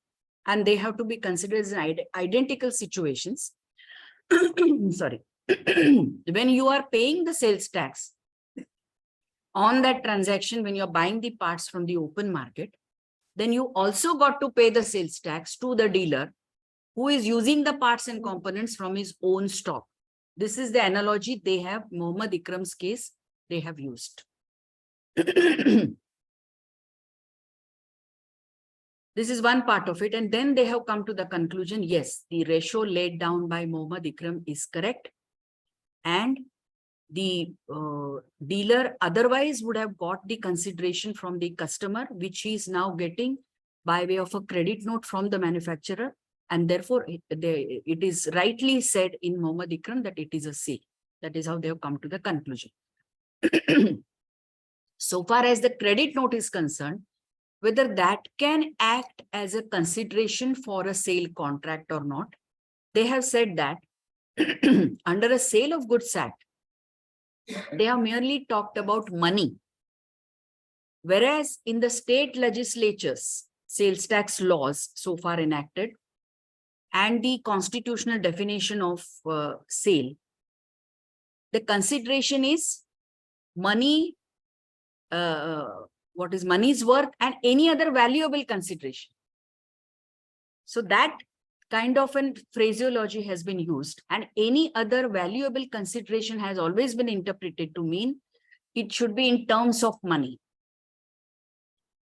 Speaker 4: and they have to be considered as identical situations. Sorry. When you are paying the sales tax on that transaction, when you're buying the parts from the open market, then you also got to pay the sales tax to the dealer who is using the parts and components from his own stock. This is the analogy they have, Mohammed Ikram's case, they have used. This is one part of it. And then they have come to the conclusion, yes, the ratio laid down by Mohammed Ikram is correct. And the dealer otherwise would have got the consideration from the customer, which he is now getting by way of a credit note from the manufacturer. And therefore, it is rightly said in Mohammed Ikram that it is a sale. That is how they have come to the conclusion. So far as the credit note is concerned, whether that can act as a consideration for a sale contract or not, they have said that under a Sale of Goods Act, they have merely talked about money. Whereas in the state legislatures, sales tax laws so far enacted, and the constitutional definition of sale, the consideration is money, what is money's worth, and any other valuable consideration. So that kind of an phraseology has been used, and any other valuable consideration has always been interpreted to mean it should be in terms of money.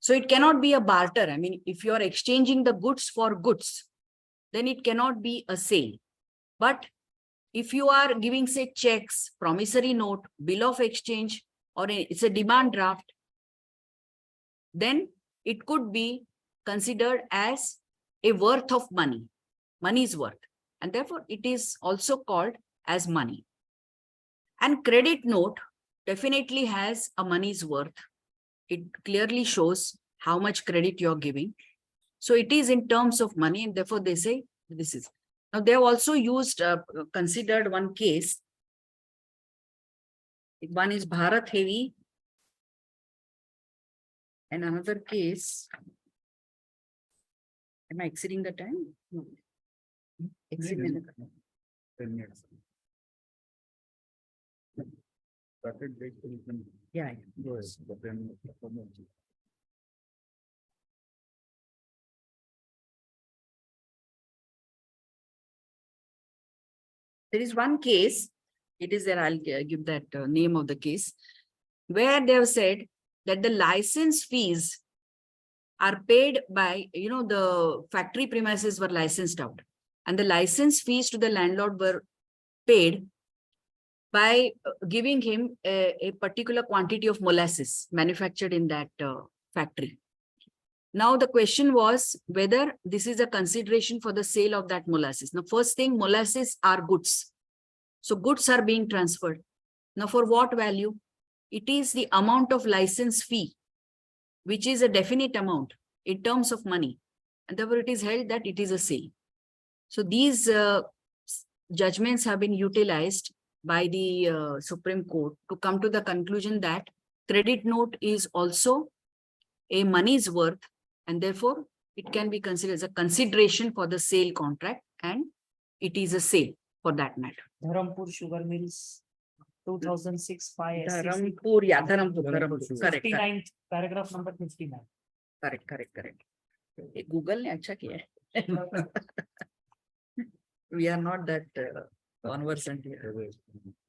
Speaker 4: So it cannot be a barter. I mean, if you are exchanging the goods for goods, then it cannot be a sale. But if you are giving, say, checks, promissory note, bill of exchange, or it's a demand draft, then it could be considered as a worth of money, money's worth. And therefore, it is also called as money. And credit note definitely has a money's worth. It clearly shows how much credit you're giving. So it is in terms of money, and therefore they say this is. Now they have also used, considered one case. One is Bharat Heavy, and another case. Am I exceeding the time? No. Exceeding the time.
Speaker 2: 10 minutes. Started date till 10.
Speaker 4: Yeah.
Speaker 2: Go ahead, but 10 minutes.
Speaker 4: There is one case, it is there, I'll give that name of the case, where they have said that the license fees are paid by, the factory premises were licensed out, and the license fees to the landlord were paid by giving him a particular quantity of molasses manufactured in that factory. Now, the question was whether this is a consideration for the sale of that molasses. Now, first thing, molasses are goods. So goods are being transferred. Now, for what value? It is the amount of license fee, which is a definite amount in terms of money. And therefore, it is held that it is a sale. So these judgments have been utilized by the Supreme Court to come to the conclusion that credit note is also a money's worth, and therefore it can be considered as a consideration for the sale contract, and it is a sale for that matter.
Speaker 1: Dharampur Sugar Mills, 2006 5
Speaker 4: Dharampur, yeah, Dharampur, correct,
Speaker 1: 59, paragraph number 59.
Speaker 4: correct. Google ne acha kiya hai. We are not that conversant here.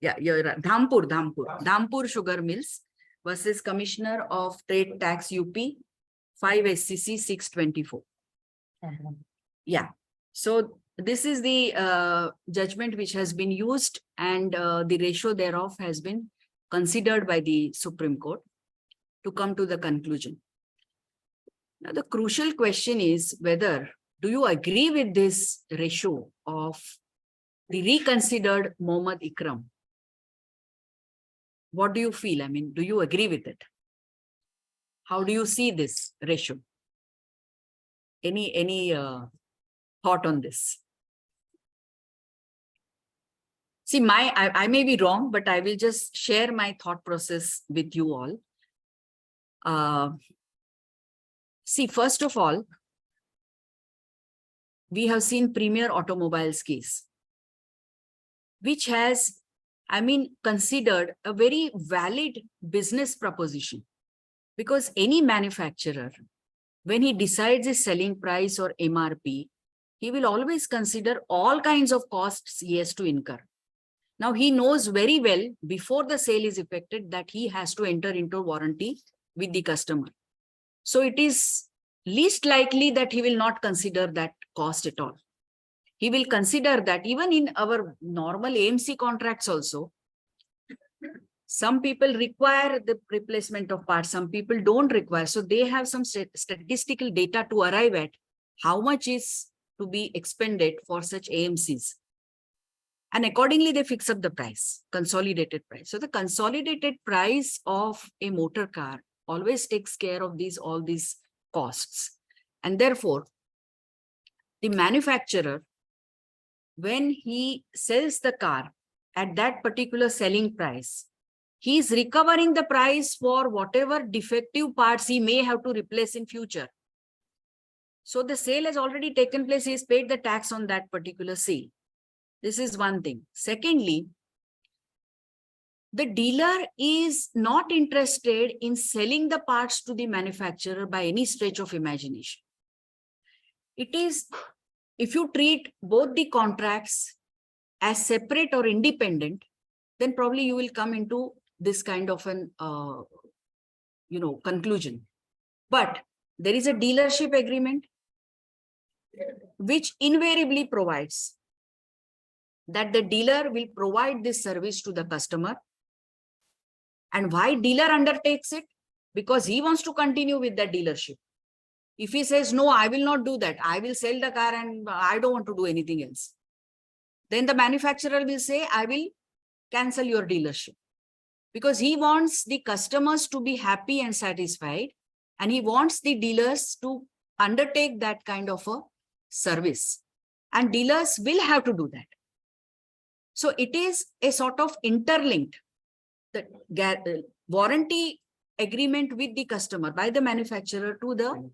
Speaker 4: Yeah, you're right. Dhampur Sugar Mills versus Commissioner of Trade Tax UP 5 SCC 624. Yeah. So this is the judgment which has been used, and the ratio thereof has been considered by the Supreme Court to come to the conclusion. Now, the crucial question is whether, do you agree with this ratio of the reconsidered Mohammed Ikram? What do you feel? I mean, do you agree with it? How do you see this ratio? Any thought on this? See, I may be wrong, but I will just share my thought process with you all. See, first of all, we have seen Premier Automobiles case, which has, considered a very valid business proposition, because any manufacturer, when he decides his selling price or MRP, he will always consider all kinds of costs he has to incur. Now, he knows very well before the sale is effected that he has to enter into warranty with the customer. So it is least likely that he will not consider that cost at all. He will consider that even in our normal AMC contracts also, some people require the replacement of parts, some people don't require. So they have some statistical data to arrive at how much is to be expended for such AMCs. And accordingly, they fix up the price, consolidated price. So the consolidated price of a motor car always takes care of all these costs. And therefore, the manufacturer, when he sells the car at that particular selling price, he is recovering the price for whatever defective parts he may have to replace in future. So the sale has already taken place. He has paid the tax on that particular sale. This is one thing. Secondly, the dealer is not interested in selling the parts to the manufacturer by any stretch of imagination. It is, if you treat both the contracts as separate or independent, then probably you will come into this kind of an, conclusion. But there is a dealership agreement which invariably provides that the dealer will provide this service to the customer. And why dealer undertakes it? Because he wants to continue with that dealership. If he says, no, I will not do that, I will sell the car and I don't want to do anything else, then the manufacturer will say, I will cancel your dealership. Because he wants the customers to be happy and satisfied, and he wants the dealers to undertake that kind of a service. And dealers will have to do that. So it is a sort of interlinked, the warranty agreement with the customer by the manufacturer to the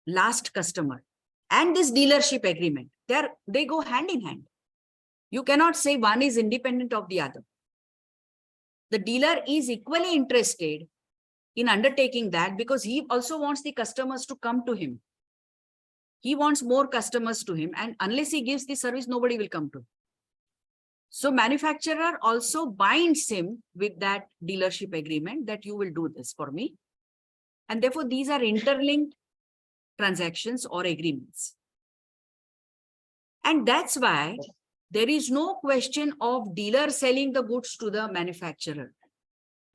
Speaker 4: last customer, and this dealership agreement, they go hand in hand. You cannot say one is independent of the other. The dealer is equally interested in undertaking that because he also wants the customers to come to him. He wants more customers to him, and unless he gives the service, nobody will come to him. So manufacturer also binds him with that dealership agreement that you will do this for me. And therefore, these are interlinked transactions or agreements. And that's why there is no question of dealer selling the goods to the manufacturer,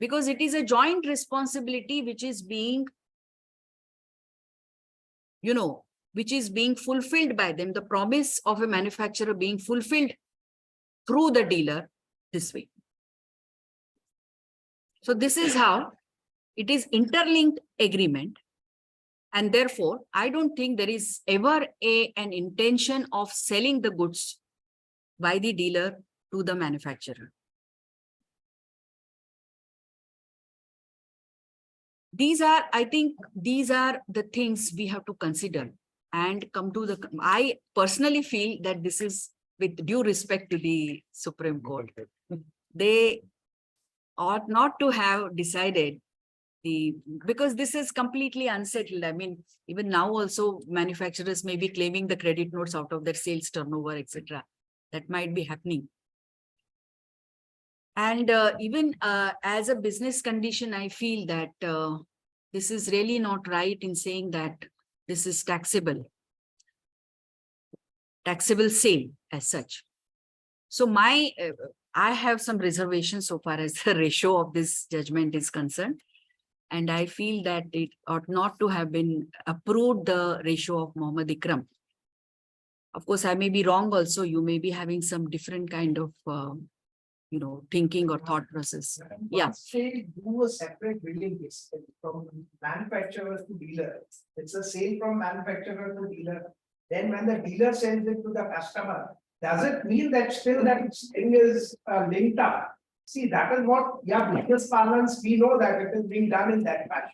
Speaker 4: because it is a joint responsibility which is being, which is being fulfilled by them, the promise of a manufacturer being fulfilled through the dealer this way. So this is how it is interlinked agreement. And therefore, I don't think there is ever an intention of selling the goods by the dealer to the manufacturer. I think these are the things we have to consider and come to I personally feel that this is with due respect to the Supreme Court. They ought not to have decided because this is completely unsettled. I mean, even now also manufacturers may be claiming the credit notes out of their sales turnover, etc. That might be happening. And even as a business condition, I feel that this is really not right in saying that this is taxable sale as such. So I have some reservations so far as the ratio of this judgment is concerned. And I feel that it ought not to have been approved, the ratio of Mohammed Ikram. Of course, I may be wrong also. You may be having some different kind of, thinking or thought process. Yeah.
Speaker 6: Say do a separate billing case from manufacturer to dealer. It's a sale from manufacturer to dealer. Then when the dealer sends it to the customer, does it mean that still that thing is linked up? See, that is what, business parlance, we know that it is being done in that fashion.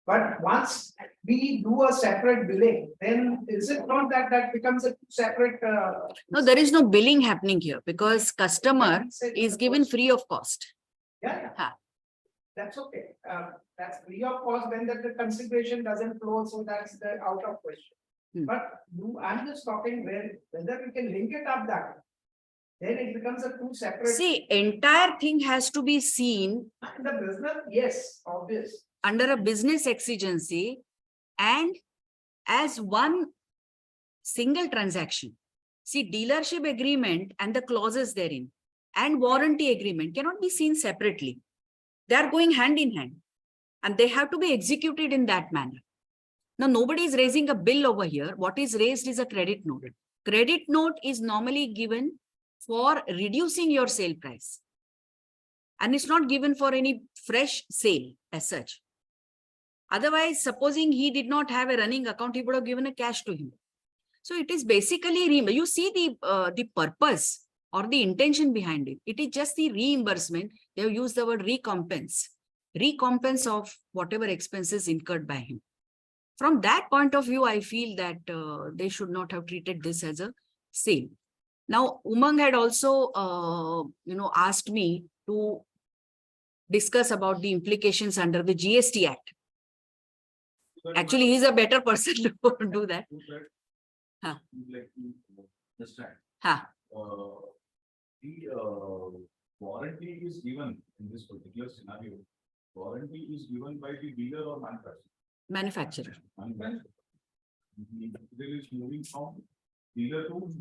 Speaker 6: But once we do a separate billing, then is it not that that becomes a separate?
Speaker 4: No, there is no billing happening here because customer is given free of cost.
Speaker 6: Yeah, yeah.
Speaker 4: Ha.
Speaker 6: That's okay. That's free of cost when the consideration doesn't flow, so that's the out of question.
Speaker 4: Hmm.
Speaker 6: But I'm just talking whether we can link it up that, then it becomes a two separate.
Speaker 4: See, entire thing has to be seen
Speaker 6: The business, yes, obvious.
Speaker 4: under a business exigency and as one single transaction. See, dealership agreement and the clauses therein and warranty agreement cannot be seen separately. They are going hand in hand and they have to be executed in that manner. Now, nobody is raising a bill over here. What is raised is a credit note. Credit note is normally given for reducing your sale price. And it's not given for any fresh sale as such. Otherwise, supposing he did not have a running account, he would have given a cash to him. So it is basically, you see the purpose or the intention behind it. It is just the reimbursement. They have used the word recompense of whatever expenses incurred by him. From that point of view, I feel that they should not have treated this as a sale. Now, Umang had also, asked me to discuss about the implications under the GST Act. Actually, he's a better person to do that. Huh.
Speaker 5: Like to understand.
Speaker 4: Huh.
Speaker 5: The warranty is given in this particular scenario. Warranty is given by the dealer or manufacturer.
Speaker 4: Manufacturer.
Speaker 5: Manufacturer. The material is moving from dealer to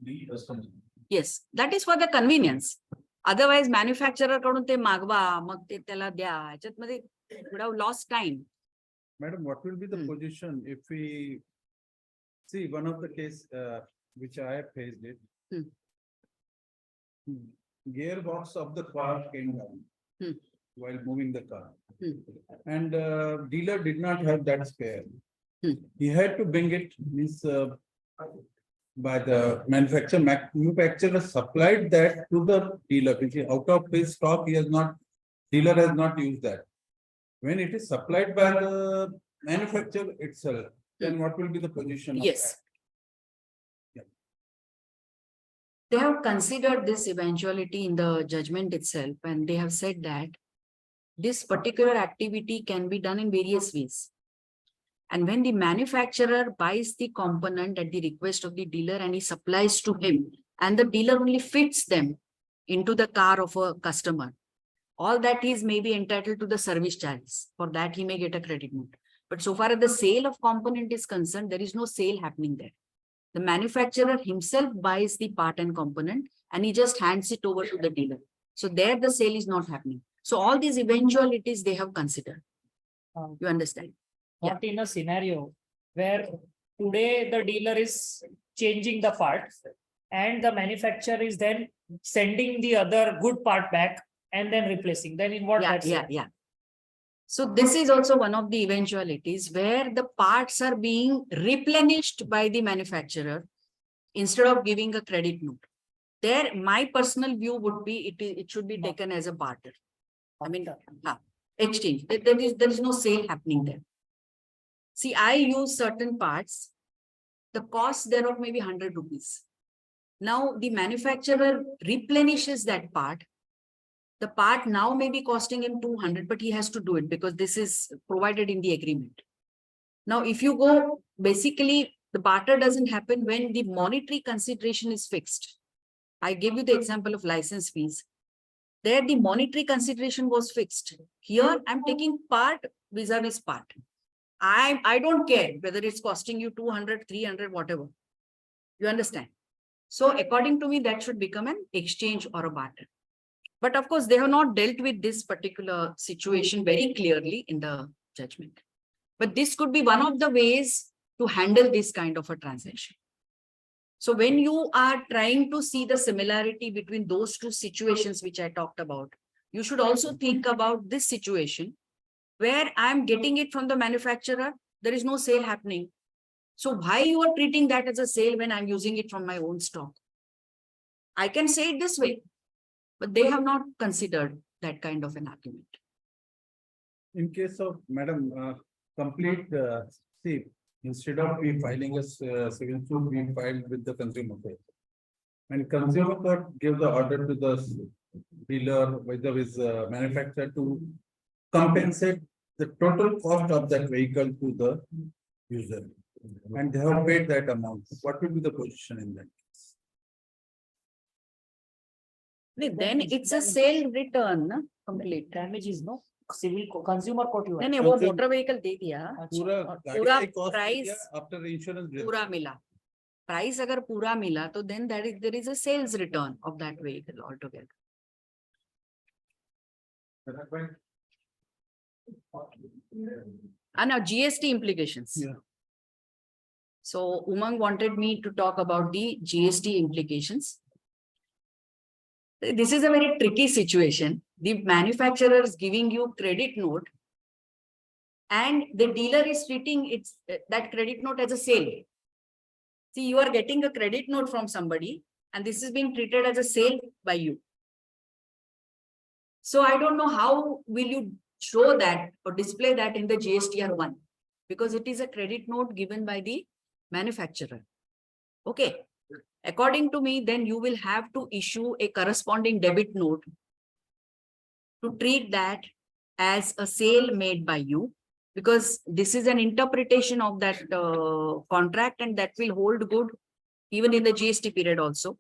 Speaker 5: the customer.
Speaker 4: Yes, that is for the convenience. Otherwise, manufacturer कडून ते मागवा, मग ते त्याला द्या. ह्याच्यामध्ये would have lost time.
Speaker 2: Madam, what will be the position if we see one of the case which I have faced it? Gearbox of the car came down while moving the car. And dealer did not have that spare. He had to bring it means by the manufacturer. Manufacturer supplied that to the dealer, which is out of his stock. Dealer has not used that. When it is supplied by the manufacturer itself, then what will be the position of
Speaker 4: Yes.
Speaker 2: that?
Speaker 4: They have considered this eventuality in the judgment itself, and they have said that this particular activity can be done in various ways. And when the manufacturer buys the component at the request of the dealer and he supplies to him, and the dealer only fits them into the car of a customer, all that is may be entitled to the service charges. For that, he may get a credit note. But so far as the sale of component is concerned, there is no sale happening there. The manufacturer himself buys the part and component and he just hands it over to the dealer. So there the sale is not happening. So all these eventualities they have considered. You understand?
Speaker 1: Not in a scenario where today the dealer is changing the parts and the manufacturer is then sending the other good part back and then replacing. Then in what?
Speaker 4: Yeah. So this is also one of the eventualities where the parts are being replenished by the manufacturer instead of giving a credit note. There, my personal view would be it should be taken as a barter. I mean, exchange. There is no sale happening there. See, I use certain parts. The cost thereof may be 100 rupees. Now the manufacturer replenishes that part. The part now may be costing him 200, but he has to do it because this is provided in the agreement. Now, if you go, basically, the barter doesn't happen when the monetary consideration is fixed. I gave you the example of license fees. There, the monetary consideration was fixed. Here, I'm taking part vis-a-vis part. I don't care whether it's costing you 200, 300, whatever. You understand? So, according to me, that should become an exchange or a barter. But of course, they have not dealt with this particular situation very clearly in the judgment. But this could be one of the ways to handle this kind of a transaction. So when you are trying to see the similarity between those two situations which I talked about, you should also think about this situation where I'm getting it from the manufacturer. There is no sale happening. So why you are treating that as a sale when I'm using it from my own stock? I can say it this way. But they have not considered that kind of an argument.
Speaker 2: In case of, madam, complete, see, instead of we filing a civil suit, we filed with the consumer court. And consumer court gave the order to the dealer, whether with manufacturer to compensate the total cost of that vehicle to the user. And they have paid that amount. What will be the position in that case?
Speaker 4: Then it's a sale return, na? Complete.
Speaker 1: Damages, no? Consumer court you
Speaker 4: नहीं
Speaker 1: have.
Speaker 4: नहीं वो motor vehicle दे दिया
Speaker 2: पूरा
Speaker 4: और
Speaker 2: गाड़ी
Speaker 4: पूरा
Speaker 2: का ही cost
Speaker 4: price
Speaker 2: दिया after insurance.
Speaker 4: पूरा मिला प्राइस अगर पूरा मिला तो then that is there is a sales return of that vehicle altogether. And now GST implications.
Speaker 2: Yeah.
Speaker 4: So Umang wanted me to talk about the GST implications. This is a very tricky situation. The manufacturer is giving you credit note and the dealer is treating that credit note as a sale. See, you are getting a credit note from somebody and this is being treated as a sale by you. So I don't know how will you show that or display that in the GSTR 1 because it is a credit note given by the manufacturer. Okay. According to me, then you will have to issue a corresponding debit note to treat that as a sale made by you, because this is an interpretation of that contract and that will hold good even in the GST period also.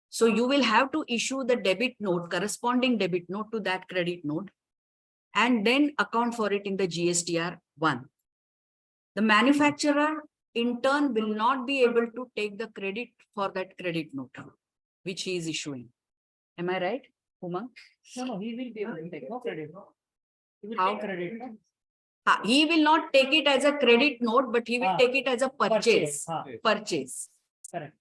Speaker 4: So you will have to issue the debit note, corresponding debit note to that credit note, and then account for it in the GSTR 1. The manufacturer in turn will not be able to take the credit for that credit note, which he is issuing. Am I right, Umang?
Speaker 1: No, he will be able to take no credit. No? He will
Speaker 4: How?
Speaker 1: take credit. No?
Speaker 4: He will not take it as a credit note, but he will take it as a purchase. Purchase.
Speaker 1: Correct.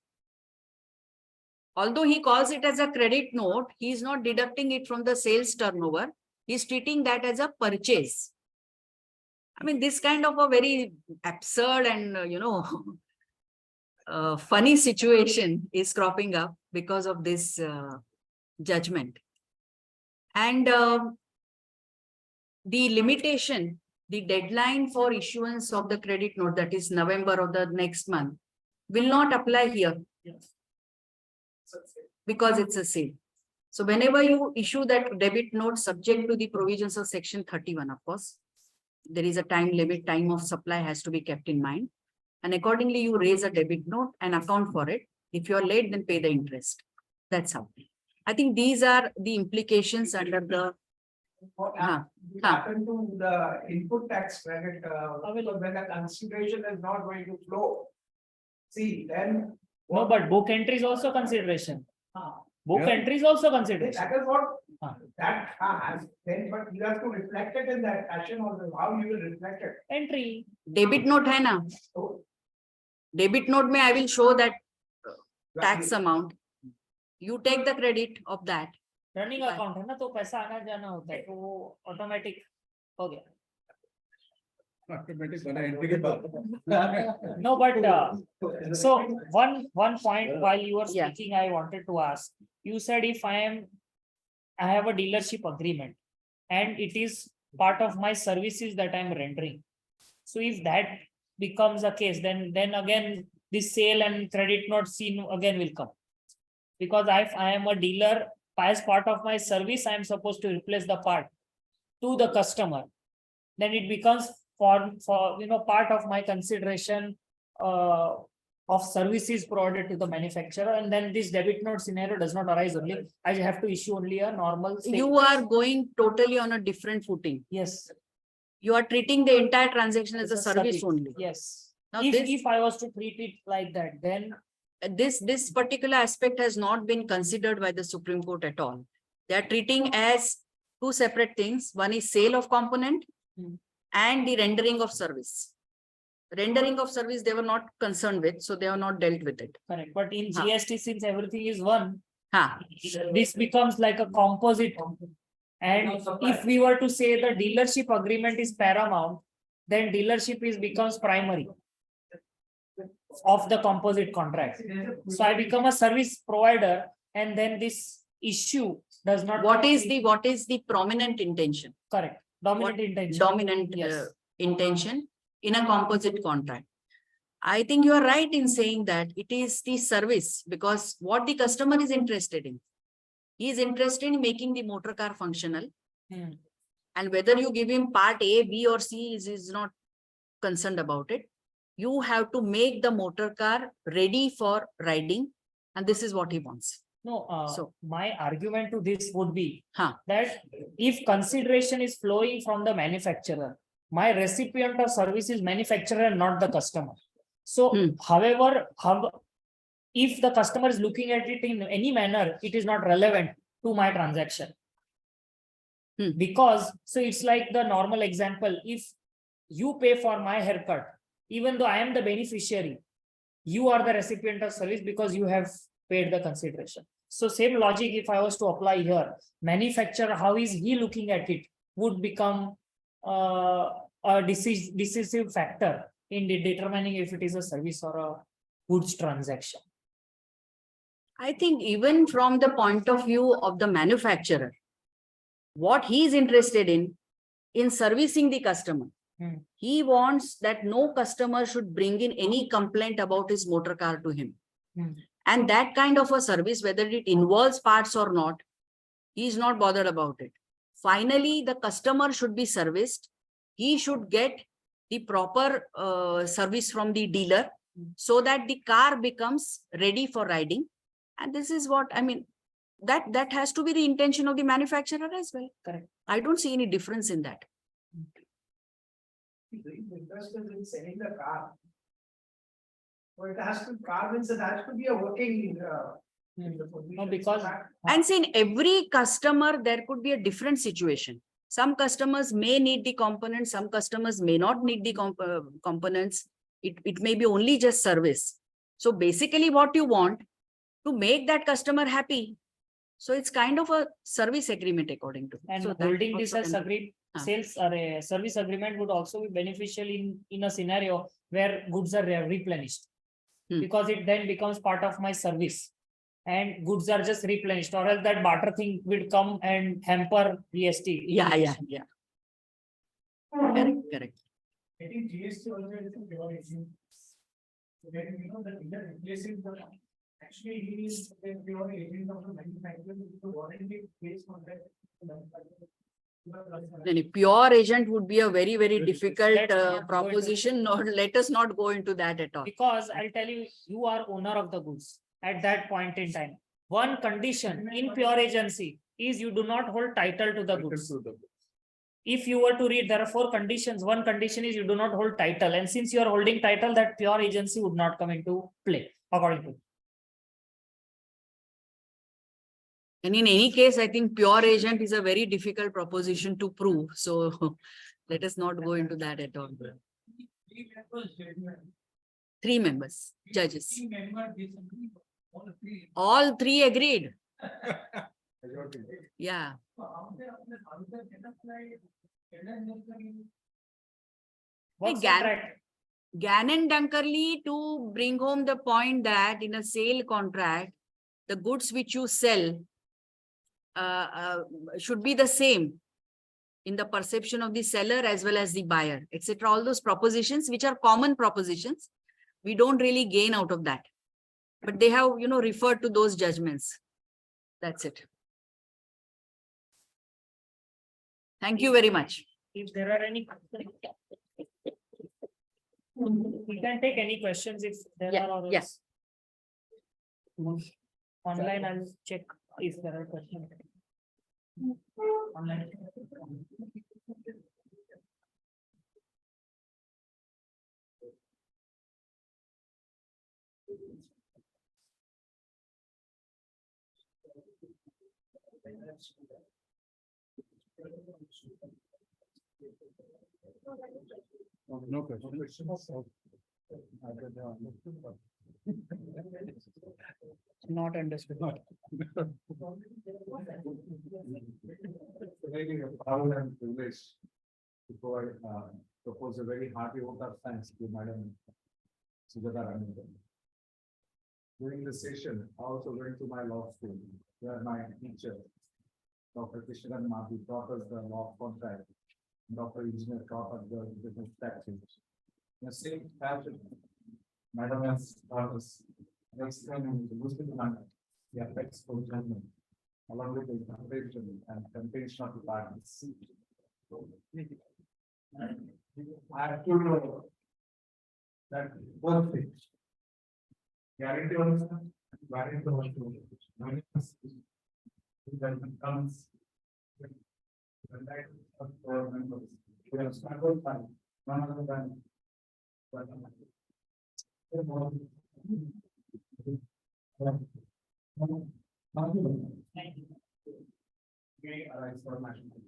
Speaker 4: Although he calls it as a credit note, he is not deducting it from the sales turnover. He is treating that as a purchase. I mean, this kind of a very absurd and, funny situation is cropping up because of this judgment. And the limitation, the deadline for issuance of the credit note, that is November of the next month, will not apply here.
Speaker 1: Yes.
Speaker 4: Because it's a sale. So whenever you issue that debit note subject to the provisions of section 31, of course, there is a time limit, time of supply has to be kept in mind. And accordingly, you raise a debit note and account for it. If you're late, then pay the interest. That's how. I think these are the implications under the.
Speaker 6: What happened to the input tax credit, when the consideration is not going to flow? See, then.
Speaker 1: No, but book entry is also consideration. Book
Speaker 2: Yeah.
Speaker 1: entry is also consideration.
Speaker 6: That is what,
Speaker 1: Ah.
Speaker 6: that has, then, but you have to reflect it in that fashion or how you will reflect it.
Speaker 1: Entry.
Speaker 4: Debit note hai na?
Speaker 6: So.
Speaker 4: Debit note mein I will show that tax amount. You take the credit of that.
Speaker 1: Running account है ना तो पैसा आना जाना होता है तो वो ऑटोमेटिक हो गया.
Speaker 2: Automatic बना entry के बाद.
Speaker 1: No, but so one point while you were
Speaker 4: Yeah.
Speaker 1: speaking, I wanted to ask. You said if I have a dealership agreement and it is part of my services that I am rendering. So if that becomes a case, then again this sale and credit note scene again will come. Because if I am a dealer, as part of my service, I am supposed to replace the part to the customer. Then it becomes for part of my consideration of services provided to the manufacturer, and then this debit note scenario does not arise only. I have to issue only a normal.
Speaker 4: You are going totally on a different footing.
Speaker 1: Yes.
Speaker 4: You are treating the entire transaction as a
Speaker 1: It's a
Speaker 4: service
Speaker 1: service.
Speaker 4: only.
Speaker 1: Yes.
Speaker 4: Now
Speaker 1: If I was to treat it like that, then
Speaker 4: this particular aspect has not been considered by the Supreme Court at all. They are treating as two separate things. One is sale of component and the rendering of service. Rendering of service they were not concerned with, so they are not dealt with it.
Speaker 1: correct. But in GST, since everything is one,
Speaker 4: Ha.
Speaker 1: this becomes like a composite. And if we were to say the dealership agreement is paramount, then dealership becomes primary of the composite contract. So I become a service provider, and then this issue does not.
Speaker 4: What is the prominent intention?
Speaker 1: Correct. Dominant intention.
Speaker 4: Dominant
Speaker 1: Yes.
Speaker 4: intention in a composite contract. I think you are right in saying that it is the service, because what the customer is interested in. He is interested in making the motor car functional.
Speaker 1: Hmm.
Speaker 4: And whether you give him part A, B or C is not concerned about it. You have to make the motor car ready for riding. And this is what he wants.
Speaker 1: No,
Speaker 4: So-
Speaker 1: my argument to this would be
Speaker 4: Huh.
Speaker 1: that if consideration is flowing from the manufacturer, my recipient of service is manufacturer and not the customer. So
Speaker 4: Hmm.
Speaker 1: however, if the customer is looking at it in any manner, it is not relevant to my transaction.
Speaker 4: Hmm.
Speaker 1: Because, so it's like the normal example, if you pay for my haircut, even though I am the beneficiary, you are the recipient of service because you have paid the consideration. So same logic, if I was to apply here, manufacturer, how is he looking at it, would become a decisive factor in determining if it is a service or a goods transaction.
Speaker 4: I think even from the point of view of the manufacturer, what he is interested in servicing the customer.
Speaker 1: Hmm.
Speaker 4: He wants that no customer should bring in any complaint about his motor car to him.
Speaker 1: Hmm.
Speaker 4: And that kind of a service, whether it involves parts or not, he is not bothered about it. Finally, the customer should be serviced. He should get the proper service from the dealer so that the car becomes ready for riding. And this is what, I mean, that has to be the intention of the manufacturer as well.
Speaker 1: Correct.
Speaker 4: I don't see any difference in that.
Speaker 6: The interest is in selling the car. So it has to, car means it has to be a working.
Speaker 1: No, because
Speaker 4: And see, in every customer, there could be a different situation. Some customers may need the components, some customers may not need the components. It may be only just service. So basically what you want to make that customer happy. So it's kind of a service agreement according to.
Speaker 1: and
Speaker 4: So that
Speaker 1: holding this
Speaker 4: also
Speaker 1: as
Speaker 4: can-
Speaker 1: agreed
Speaker 4: Huh.
Speaker 1: sales or a service agreement would also be beneficial in a scenario where goods are replenished.
Speaker 4: Hmm.
Speaker 1: Because it then becomes part of my service and goods are just replenished, or else that barter thing would come and hamper GST.
Speaker 4: Yeah. Correct.
Speaker 3: I think GST also is a pure agent. So when the dealer replaces the, actually he is the pure agent of the manufacturer, the warranty based on that.
Speaker 4: Then a pure agent would be a very, very difficult
Speaker 1: Let's not go into-
Speaker 4: proposition. No, let us not go into that at all.
Speaker 1: Because I'll tell you, you are owner of the goods at that point in time. One condition in pure agency is you do not hold title to the goods. If you were to read, there are 4 conditions. One condition is you do not hold title. And since you are holding title, that pure agency would not come into play, according to.
Speaker 4: And in any case, I think pure agent is a very difficult proposition to prove. So let us not go into that at all. 3 members, judges. All 3 agreed. Yeah.
Speaker 1: What's the
Speaker 4: Gan-
Speaker 1: track?
Speaker 4: Gannon Dunkerley to bring home the point that in a sale contract, the goods which you sell should be the same in the perception of the seller as well as the buyer, etc. All those propositions which are common propositions, we don't really gain out of that. But they have, referred to those judgments. That's it. Thank you very much.
Speaker 1: If there are any questions. We can take any questions if there
Speaker 4: Yeah,
Speaker 1: are others. Online, I'll check if there are questions. Online.
Speaker 2: No questions.
Speaker 1: Not understood.
Speaker 5: Very proud and privileged to provide, propose a very hearty vote of thanks to Madam Sujata Rangnekar. During the session, I also went to my law school, where my teacher, Dr. Kishan Mathi, taught us the law contract Dr. Engineer taught us the business taxes. In the same fashion, Madam has taught us explaining the wisdom and the effects of judgment, along with the interpretation and temptation of the parties. I have to know that both things. Guarantee also, guarantee also. When it comes. When that of our members, we have struggled time, one other than. Okay, arise for national.